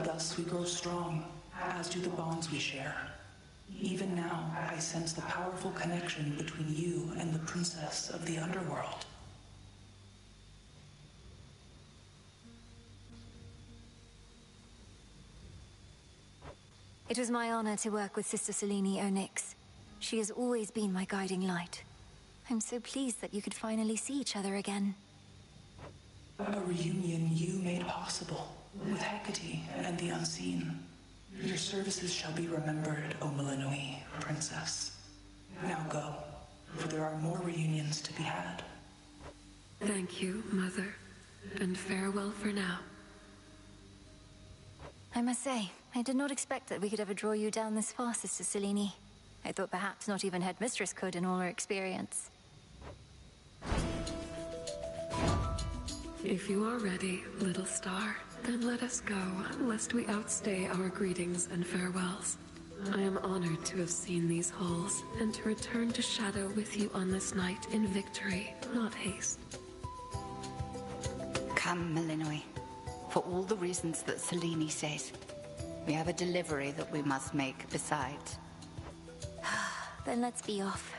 Thus we grow strong, as do the bonds we share. Even now, I sense the powerful connection between you and the princess of the underworld. It was my honor to work with Sister Selene Onyx. She has always been my guiding light. I'm so pleased that you could finally see each other again. A reunion you made possible, with Hecate and the Unseen. Your services shall be remembered, O Melinoi, Princess. Now go, for there are more reunions to be had. Thank you, Mother, and farewell for now. I must say, I did not expect that we could ever draw you down this far, Sister Selene. I thought perhaps not even Headmistress could in all her experience. If you are ready, little star, then let us go, lest we outstay our greetings and farewells. I am honored to have seen these halls, and to return to Shadow with you on this night in victory, not haste. Come, Melinoi. For all the reasons that Selene says. We have a delivery that we must make besides. Then let's be off.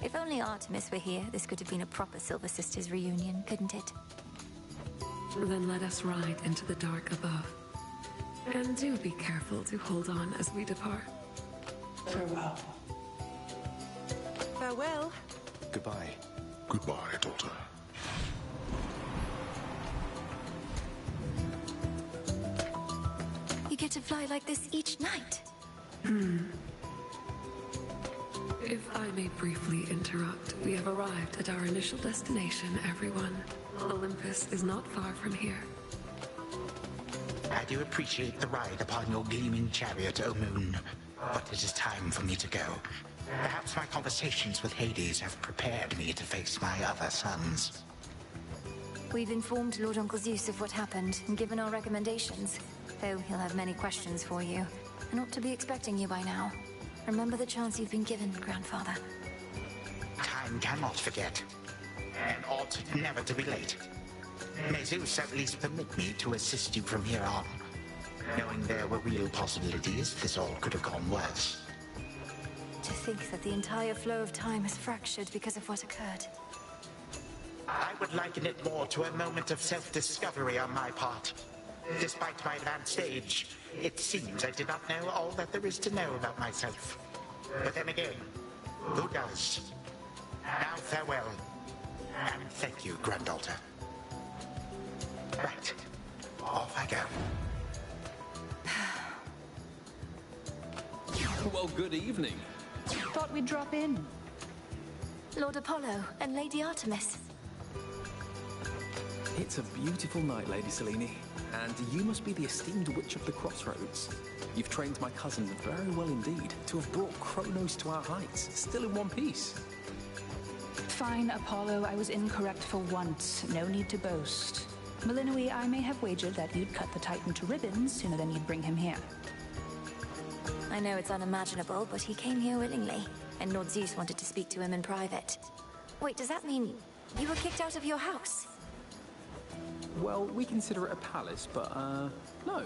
If only Artemis were here, this could have been a proper Silver Sisters reunion, couldn't it? Then let us ride into the dark above. And do be careful to hold on as we depart. Farewell. Farewell. Goodbye. Goodbye, daughter. You get to fly like this each night. If I may briefly interrupt, we have arrived at our initial destination, everyone. Olympus is not far from here. I do appreciate the ride upon your gleaming chariot, O Moon. But it is time for me to go. Perhaps my conversations with Hades have prepared me to face my other sons. We've informed Lord Uncle Zeus of what happened and given our recommendations. Though he'll have many questions for you. And ought to be expecting you by now. Remember the chance you've been given, Grandfather. Time cannot forget, and ought never to be late. May Zeus at least permit me to assist you from here on. Knowing there were real possibilities, this all could have gone worse. To think that the entire flow of time is fractured because of what occurred. I would liken it more to a moment of self-discovery on my part. Despite my advanced age, it seems I did not know all that there is to know about myself. But then again, who does? Now farewell, and thank you, granddaughter. Right, off I go. Well, good evening. Thought we'd drop in. Lord Apollo and Lady Artemis. It's a beautiful night, Lady Selene. And you must be the esteemed Witch of the Crossroads. You've trained my cousin very well indeed to have brought Kronos to our heights, still in one piece. Fine, Apollo, I was incorrect for once. No need to boast. Melinoi, I may have wagered that you'd cut the Titan to ribbons sooner than you'd bring him here. I know it's unimaginable, but he came here willingly. And Lord Zeus wanted to speak to him in private. Wait, does that mean you were kicked out of your house? Well, we consider it a palace, but, no.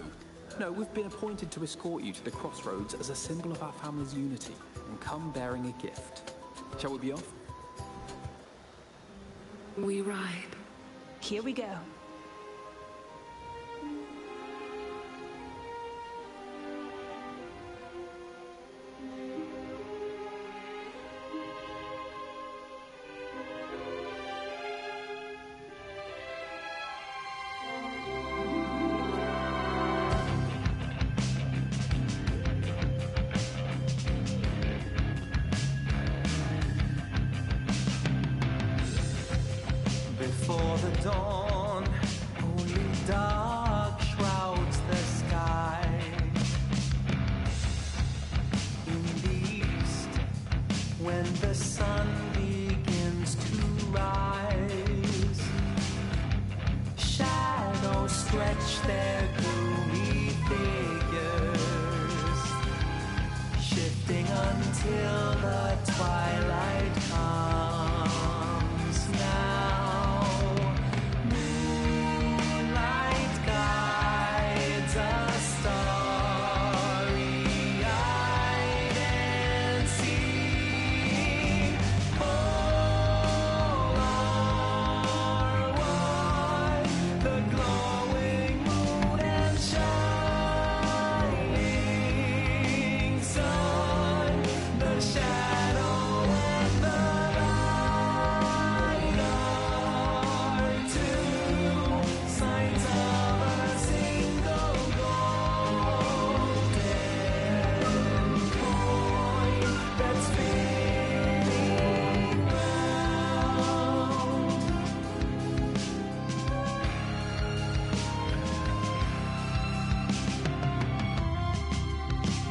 No, we've been appointed to escort you to the Crossroads as a symbol of our family's unity, and come bearing a gift. Shall we be off? We ride. Here we go. Before the dawn, only dark shrouds the sky. In the east, when the sun begins to rise, shadows stretch their gloomy figures, shifting until the twilight comes now. Moonlight guides us starry-eyed and seeing all are one, the glowing moon and shining sun, the shadow and the light are two signs of a single golden coin that's spinning round.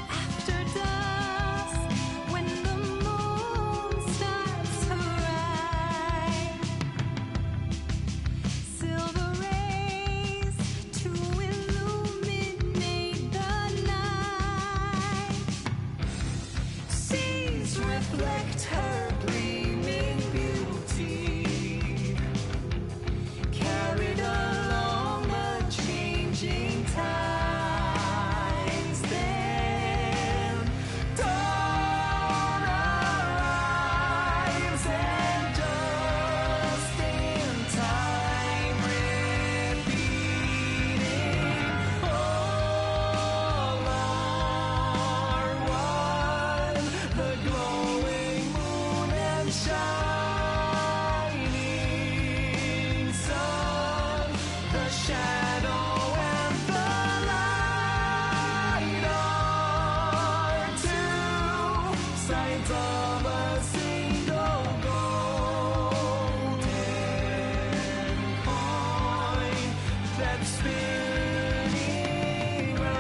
After dusk, when the moon starts to rise, silver rays to illuminate the night. Seas reflect her gleaming beauty, carried along the changing tides. Then dawn arrives, and just in time, repeating, all are one, the glowing moon and shining sun, the shadow and the light are two sides of a single golden coin that's spinning round.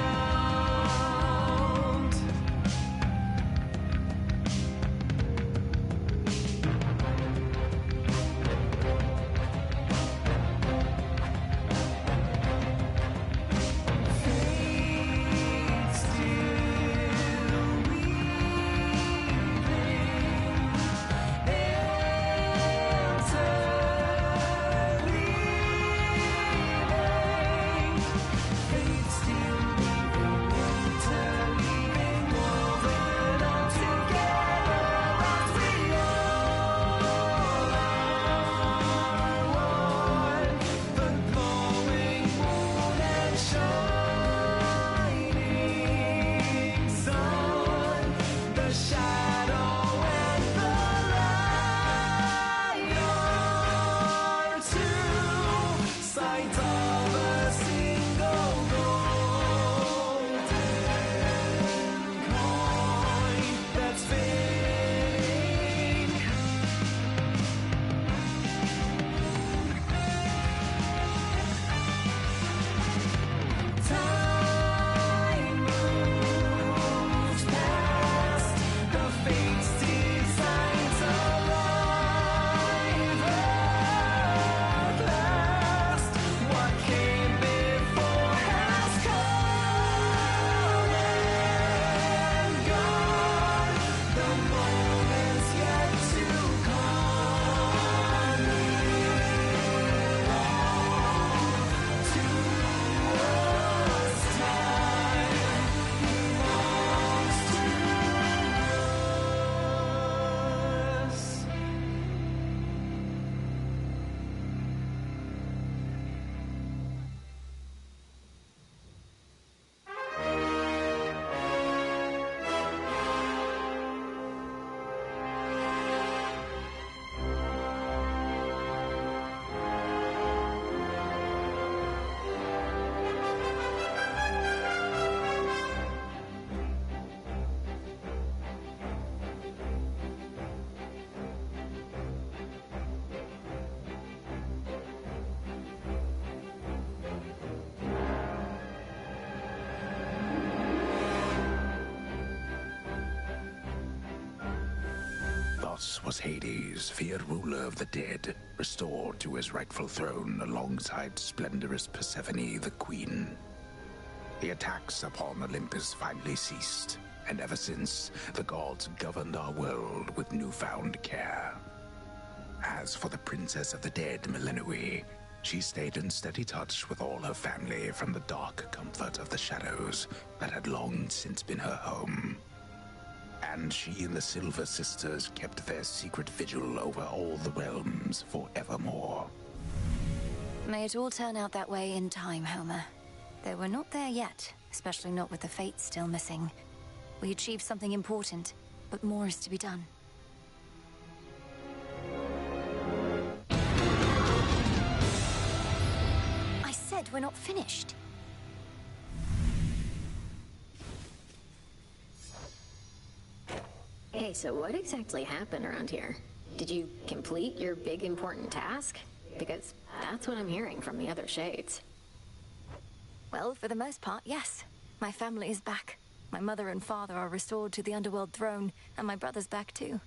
Fate still weaving, enter leaving. This was Hades, feared ruler of the dead, restored to his rightful throne alongside splendorous Persephone, the queen. The attacks upon Olympus finally ceased, and ever since, the gods governed our world with newfound care. As for the princess of the dead, Melinoi, she stayed in steady touch with all her family from the dark comfort of the shadows that had long since been her home. And she and the Silver Sisters kept their secret vigil over all the realms forevermore. May it all turn out that way in time, Homer. Though we're not there yet, especially not with the Fates still missing. We achieved something important, but more is to be done. I said we're not finished. Hey, so what exactly happened around here? Did you complete your big important task? Because that's what I'm hearing from the other shades. Well, for the most part, yes. My family is back. My mother and father are restored to the Underworld throne, and my brother's back too.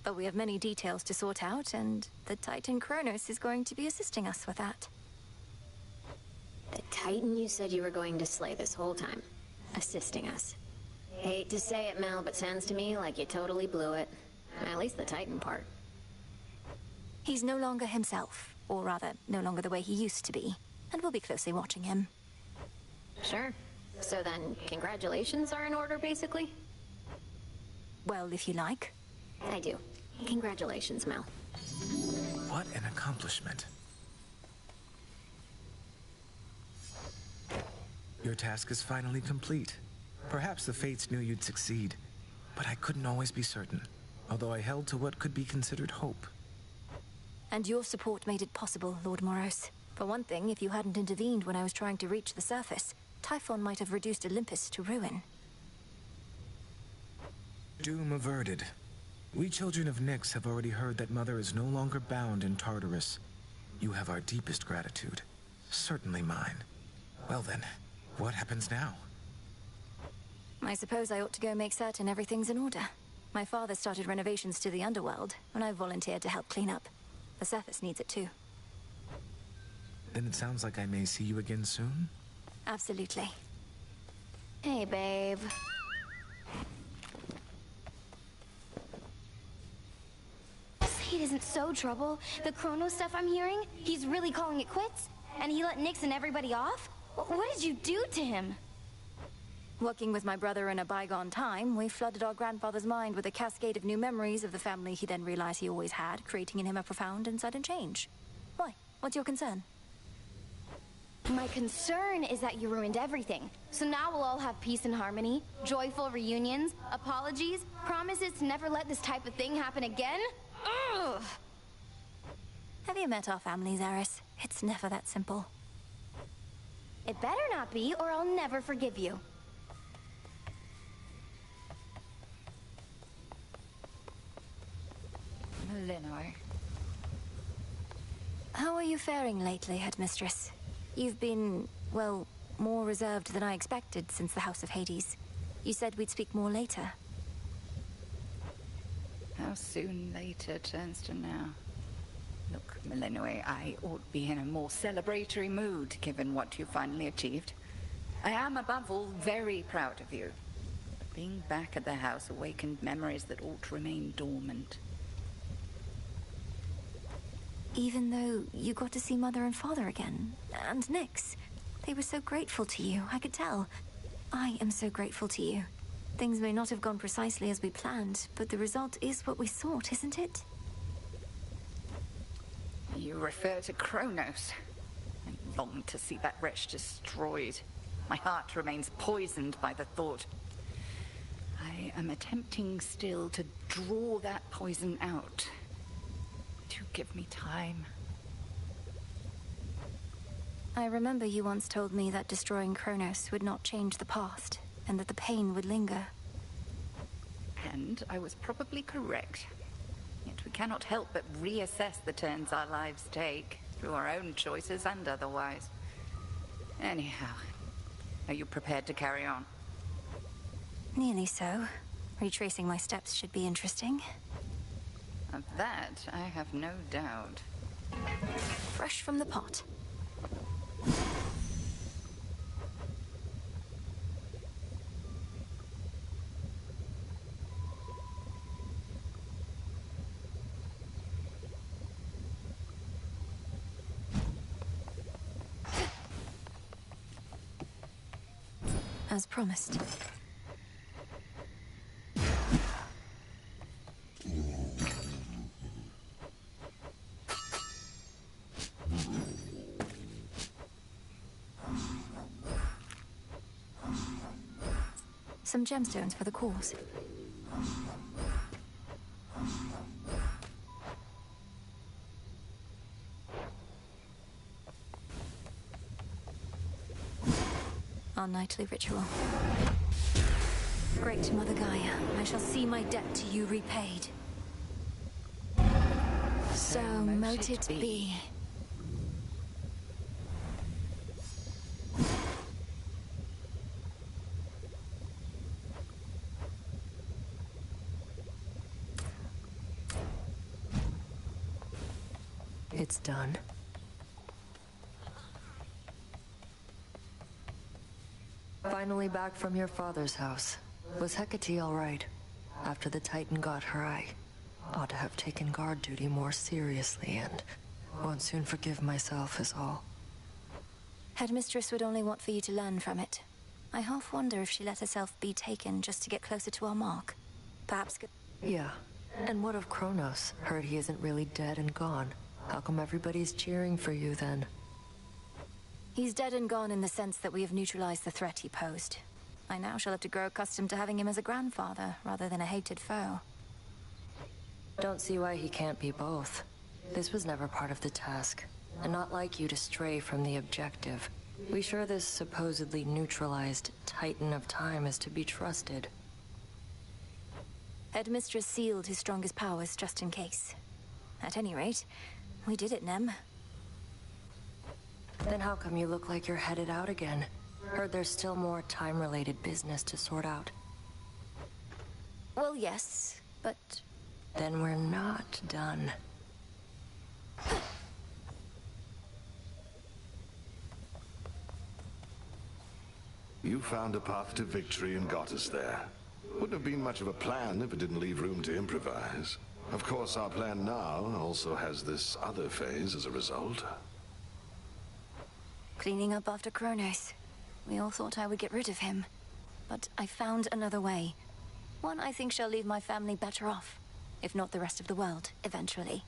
But we have many details to sort out, and the Titan Kronos is going to be assisting us with that. The Titan you said you were going to slay this whole time, assisting us. Hate to say it, Mel, but sounds to me like you totally blew it. At least the Titan part. He's no longer himself, or rather, no longer the way he used to be, and we'll be closely watching him. Sure. So then, congratulations are in order, basically? Well, if you like. I do. Congratulations, Mel. What an accomplishment. Your task is finally complete. Perhaps the Fates knew you'd succeed, but I couldn't always be certain, although I held to what could be considered hope. And your support made it possible, Lord Moros. For one thing, if you hadn't intervened when I was trying to reach the surface, Typhon might have reduced Olympus to ruin. Doom averted. We children of Nyx have already heard that Mother is no longer bound in Tartarus. You have our deepest gratitude. Certainly mine. Well then, what happens now? I suppose I ought to go make certain everything's in order. My father started renovations to the Underworld, and I volunteered to help clean up. The surface needs it too. Then it sounds like I may see you again soon? Absolutely. Hey, babe. It isn't so trouble. The Kronos stuff I'm hearing, he's really calling it quits? And he let Nyx and everybody off? What did you do to him? Working with my brother in a bygone time, we flooded our grandfather's mind with a cascade of new memories of the family he then realized he always had, creating in him a profound and sudden change. Why? What's your concern? My concern is that you ruined everything. So now we'll all have peace and harmony, joyful reunions, apologies, promises to never let this type of thing happen again? Ugh! Have you met our families, Eris? It's never that simple. It better not be, or I'll never forgive you. Melinoi. How are you faring lately, Headmistress? You've been, well, more reserved than I expected since the House of Hades. You said we'd speak more later. How soon later turns to now. Look, Melinoi, I ought to be in a more celebratory mood, given what you finally achieved. I am, above all, very proud of you. But being back at the house awakened memories that ought to remain dormant. Even though you got to see Mother and Father again, and Nyx, they were so grateful to you, I could tell. I am so grateful to you. Things may not have gone precisely as we planned, but the result is what we sought, isn't it? You refer to Kronos. I long to see that wretch destroyed. My heart remains poisoned by the thought. I am attempting still to draw that poison out. Do give me time. I remember you once told me that destroying Kronos would not change the past, and that the pain would linger. And I was probably correct. Yet we cannot help but reassess the turns our lives take, through our own choices and otherwise. Anyhow, are you prepared to carry on? Nearly so. Retracing my steps should be interesting. Of that, I have no doubt. Fresh from the pot. As promised. Some gemstones for the cause. Our nightly ritual. Great Mother Gaia, I shall see my debt to you repaid. So mote it be. It's done. Finally back from your father's house. Was Hecate all right? After the Titan got her, I ought to have taken guard duty more seriously and won't soon forgive myself is all. Headmistress would only want for you to learn from it. I half wonder if she let herself be taken just to get closer to our mark. Perhaps... Yeah. And what of Kronos? Heard he isn't really dead and gone. How come everybody's cheering for you then? He's dead and gone in the sense that we have neutralized the threat he posed. I now shall have to grow accustomed to having him as a grandfather, rather than a hated foe. Don't see why he can't be both. This was never part of the task, and not like you to stray from the objective. We sure this supposedly neutralized Titan of Time is to be trusted? Headmistress sealed his strongest powers just in case. At any rate, we did it, Nem. Then how come you look like you're headed out again? Heard there's still more time-related business to sort out. Well, yes, but... Then we're not done. You found a path to victory and got us there. Wouldn't have been much of a plan if it didn't leave room to improvise. Of course, our plan now also has this other phase as a result. Cleaning up after Kronos. We all thought I would get rid of him. But I found another way. One I think shall leave my family better off. If not the rest of the world, eventually.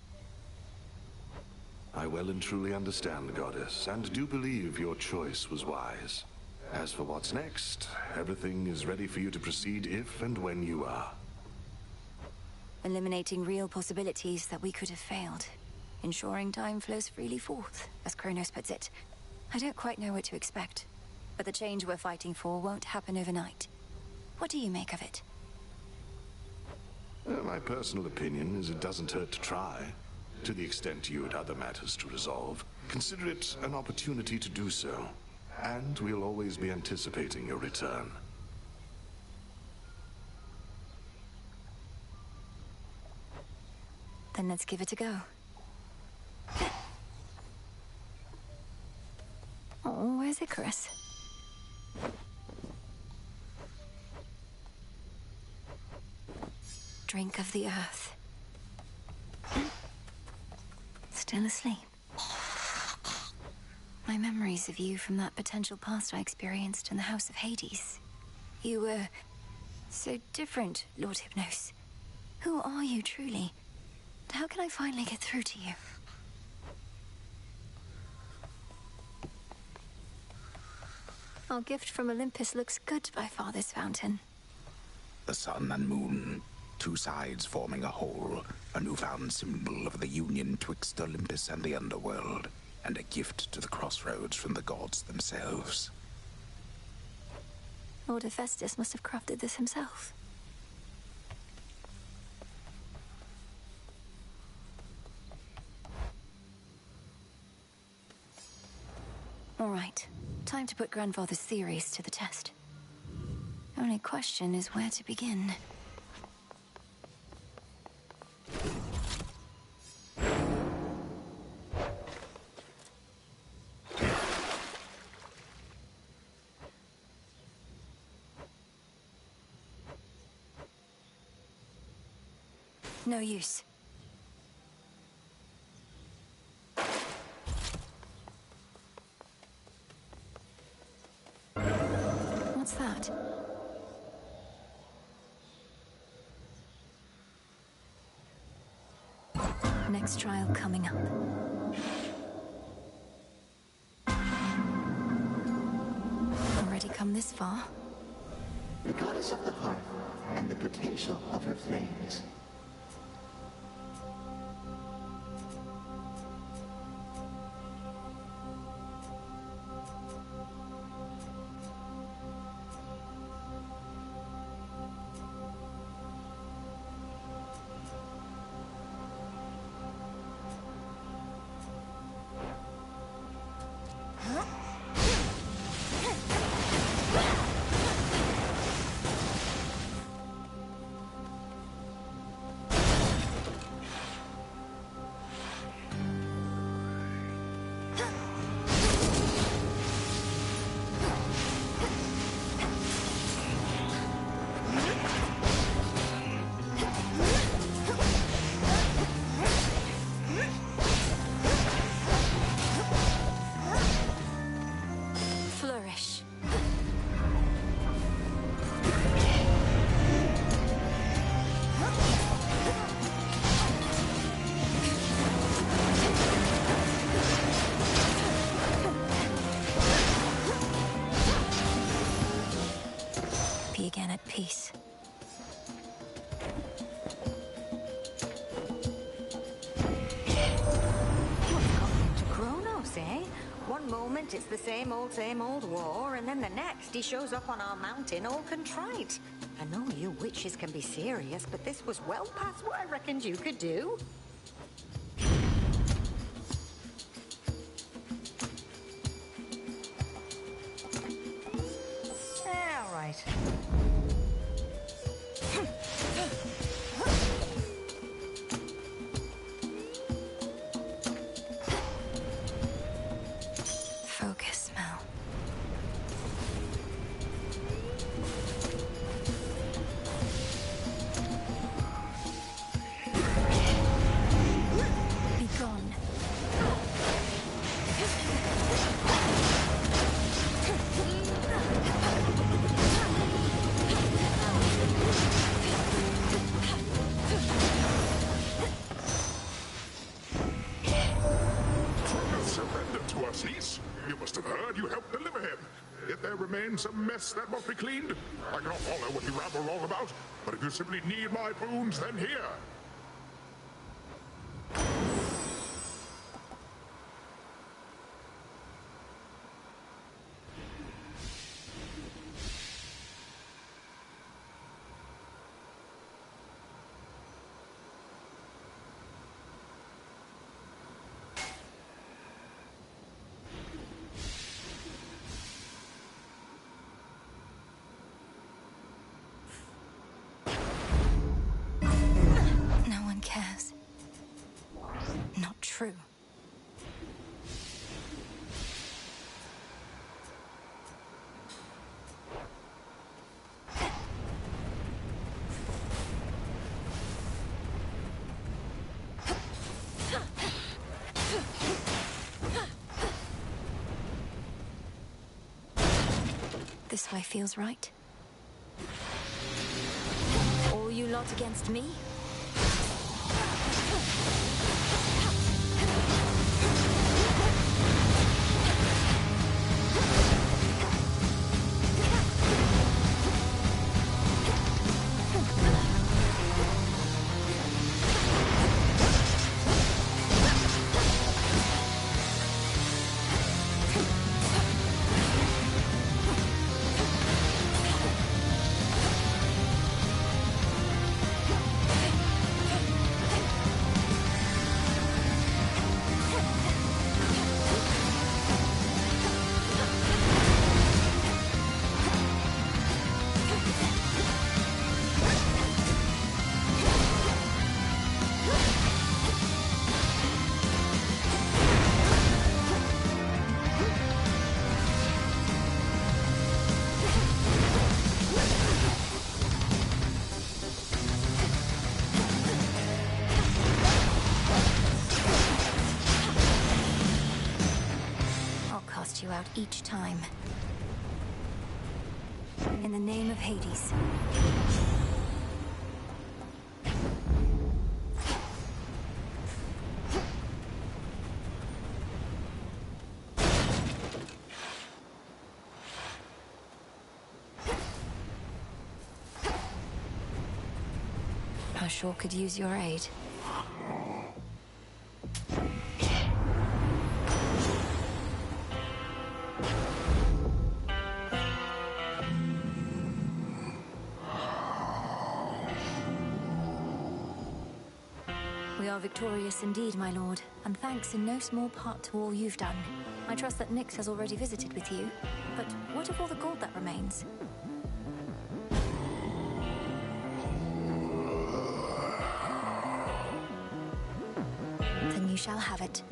I well and truly understand, Goddess, and do believe your choice was wise. As for what's next, everything is ready for you to proceed if and when you are. Eliminating real possibilities that we could have failed. Ensuring time flows freely forth, as Kronos puts it. I don't quite know what to expect, but the change we're fighting for won't happen overnight. What do you make of it? My personal opinion is it doesn't hurt to try. To the extent you had other matters to resolve, consider it an opportunity to do so. And we'll always be anticipating your return. Then let's give it a go. Oh, where's Icarus? Drink of the earth. Still asleep. My memories of you from that potential past I experienced in the House of Hades. You were so different, Lord Hypnos. Who are you, truly? And how can I finally get through to you? Our gift from Olympus looks good by Father's fountain. The sun and moon, two sides forming a whole, a newfound symbol of the union twixt Olympus and the underworld, and a gift to the crossroads from the gods themselves. Lord Hephaestus must have crafted this himself. All right, time to put Grandfather's theories to the test. Only question is where to begin. No use. What's that? Next trial coming up. Already come this far? The goddess of the hearth and the potential of her flames. Again at peace. What's gotten to Kronos, eh? One moment it's the same old war, and then the next he shows up on our mountain all contrite. I know you witches can be serious, but this was well past what I reckoned you could do. All right. Focus, Mel. Be gone. Surrender to us, niece. You must have heard you helped deliver him. If there remains some mess that must be cleaned, I cannot follow what you ramble on about, but if you simply need my boons, then here. No one cares. Not true. This way feels right. All you lot against me? out each time. In the name of Hades. I sure could use your aid. We are victorious indeed, my lord, and thanks in no small part to all you've done. I trust that Nyx has already visited with you, but what of all the gold that remains? Then you shall have it.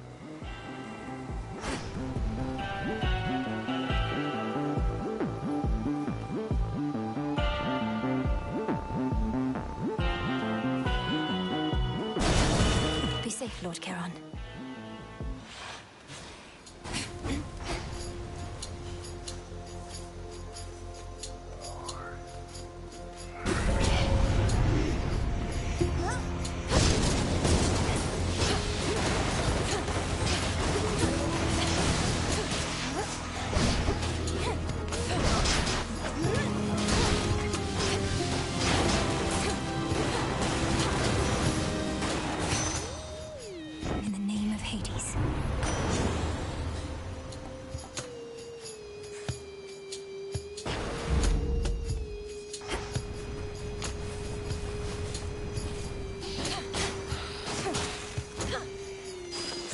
Be safe, Lord Charon.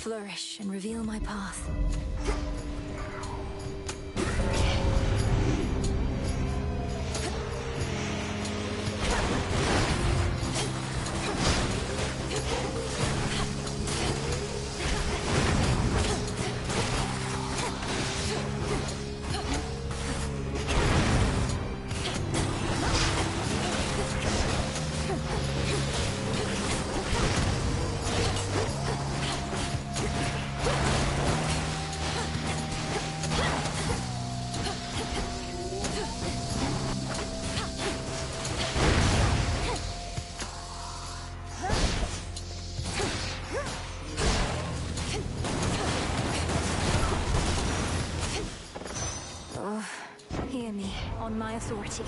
Flourish and reveal my path. Hear me, on my authority.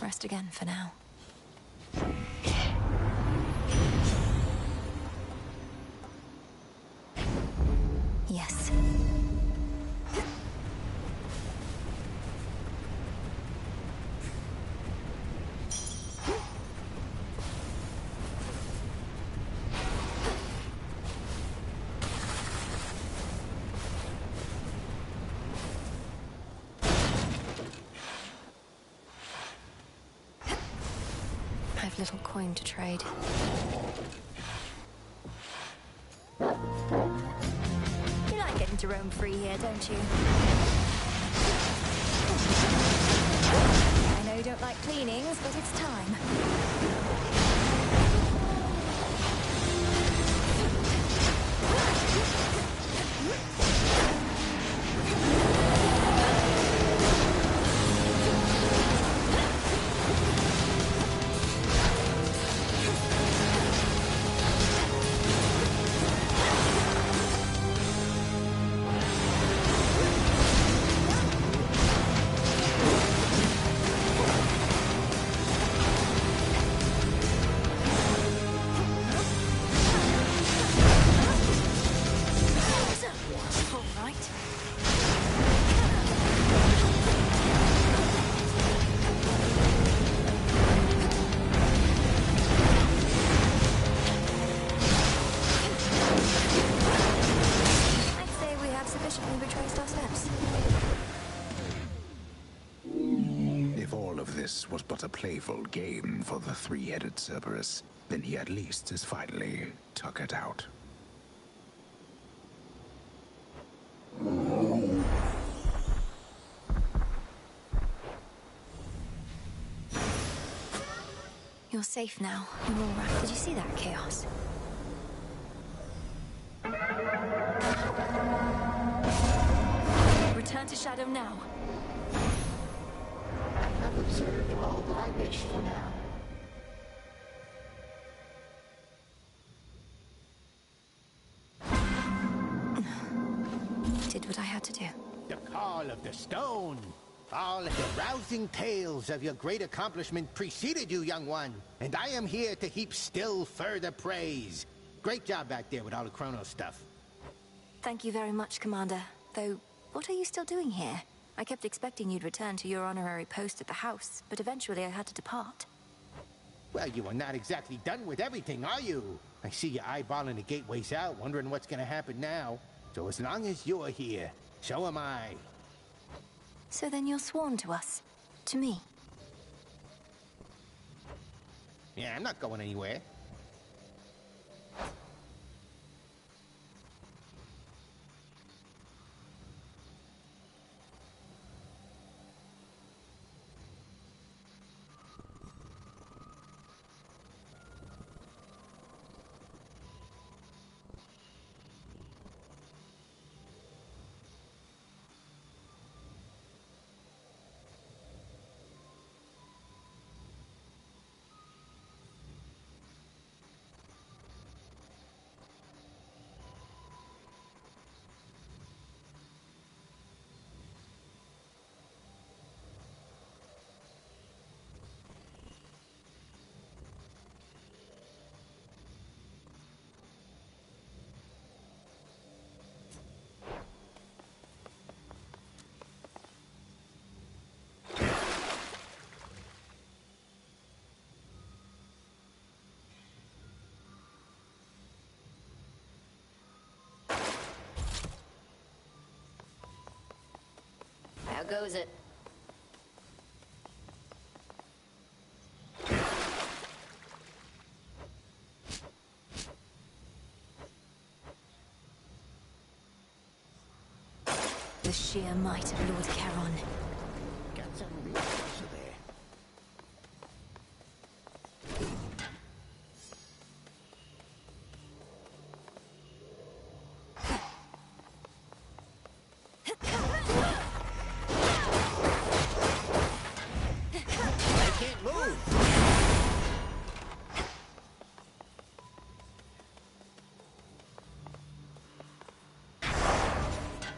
Rest again for now. Yes. I've little coin to trade. You like getting to roam free here, don't you? I know you don't like cleanings, but it's time. this was but a playful game for the three-headed Cerberus, then he at least is finally tuckered out. You're safe now. You're all right. Did you see that, Chaos? Return to Shadow now. I've observed all that I wish for now. Did what I had to do. The Call of the Stone. All of the rousing tales of your great accomplishment preceded you, young one. And I am here to heap still further praise. Great job back there with all the Chronos stuff. Thank you very much, Commander. Though, what are you still doing here? I kept expecting you'd return to your honorary post at the house, but eventually I had to depart. Well, you are not exactly done with everything, are you? I see you eyeballing the gateways out, wondering what's gonna happen now. So as long as you're here, so am I. So then you're sworn to us. To me. Yeah, I'm not going anywhere. How goes it? The sheer might of Lord Charon. Got some real pressure there.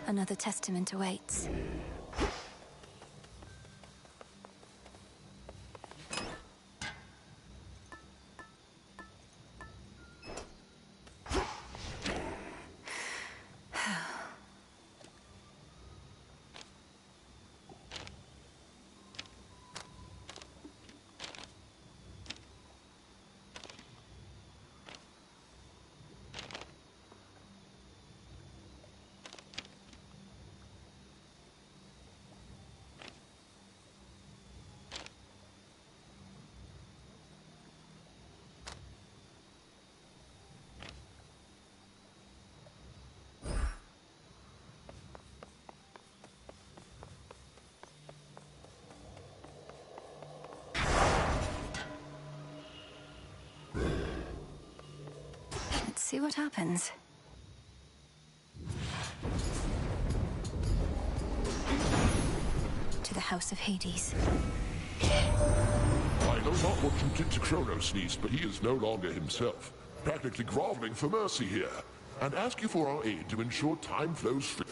Another testament awaits. See what happens. To the House of Hades. I know not what you did to Kronos, niece, but he is no longer himself. Practically groveling for mercy here. And ask you for our aid to ensure time flows free.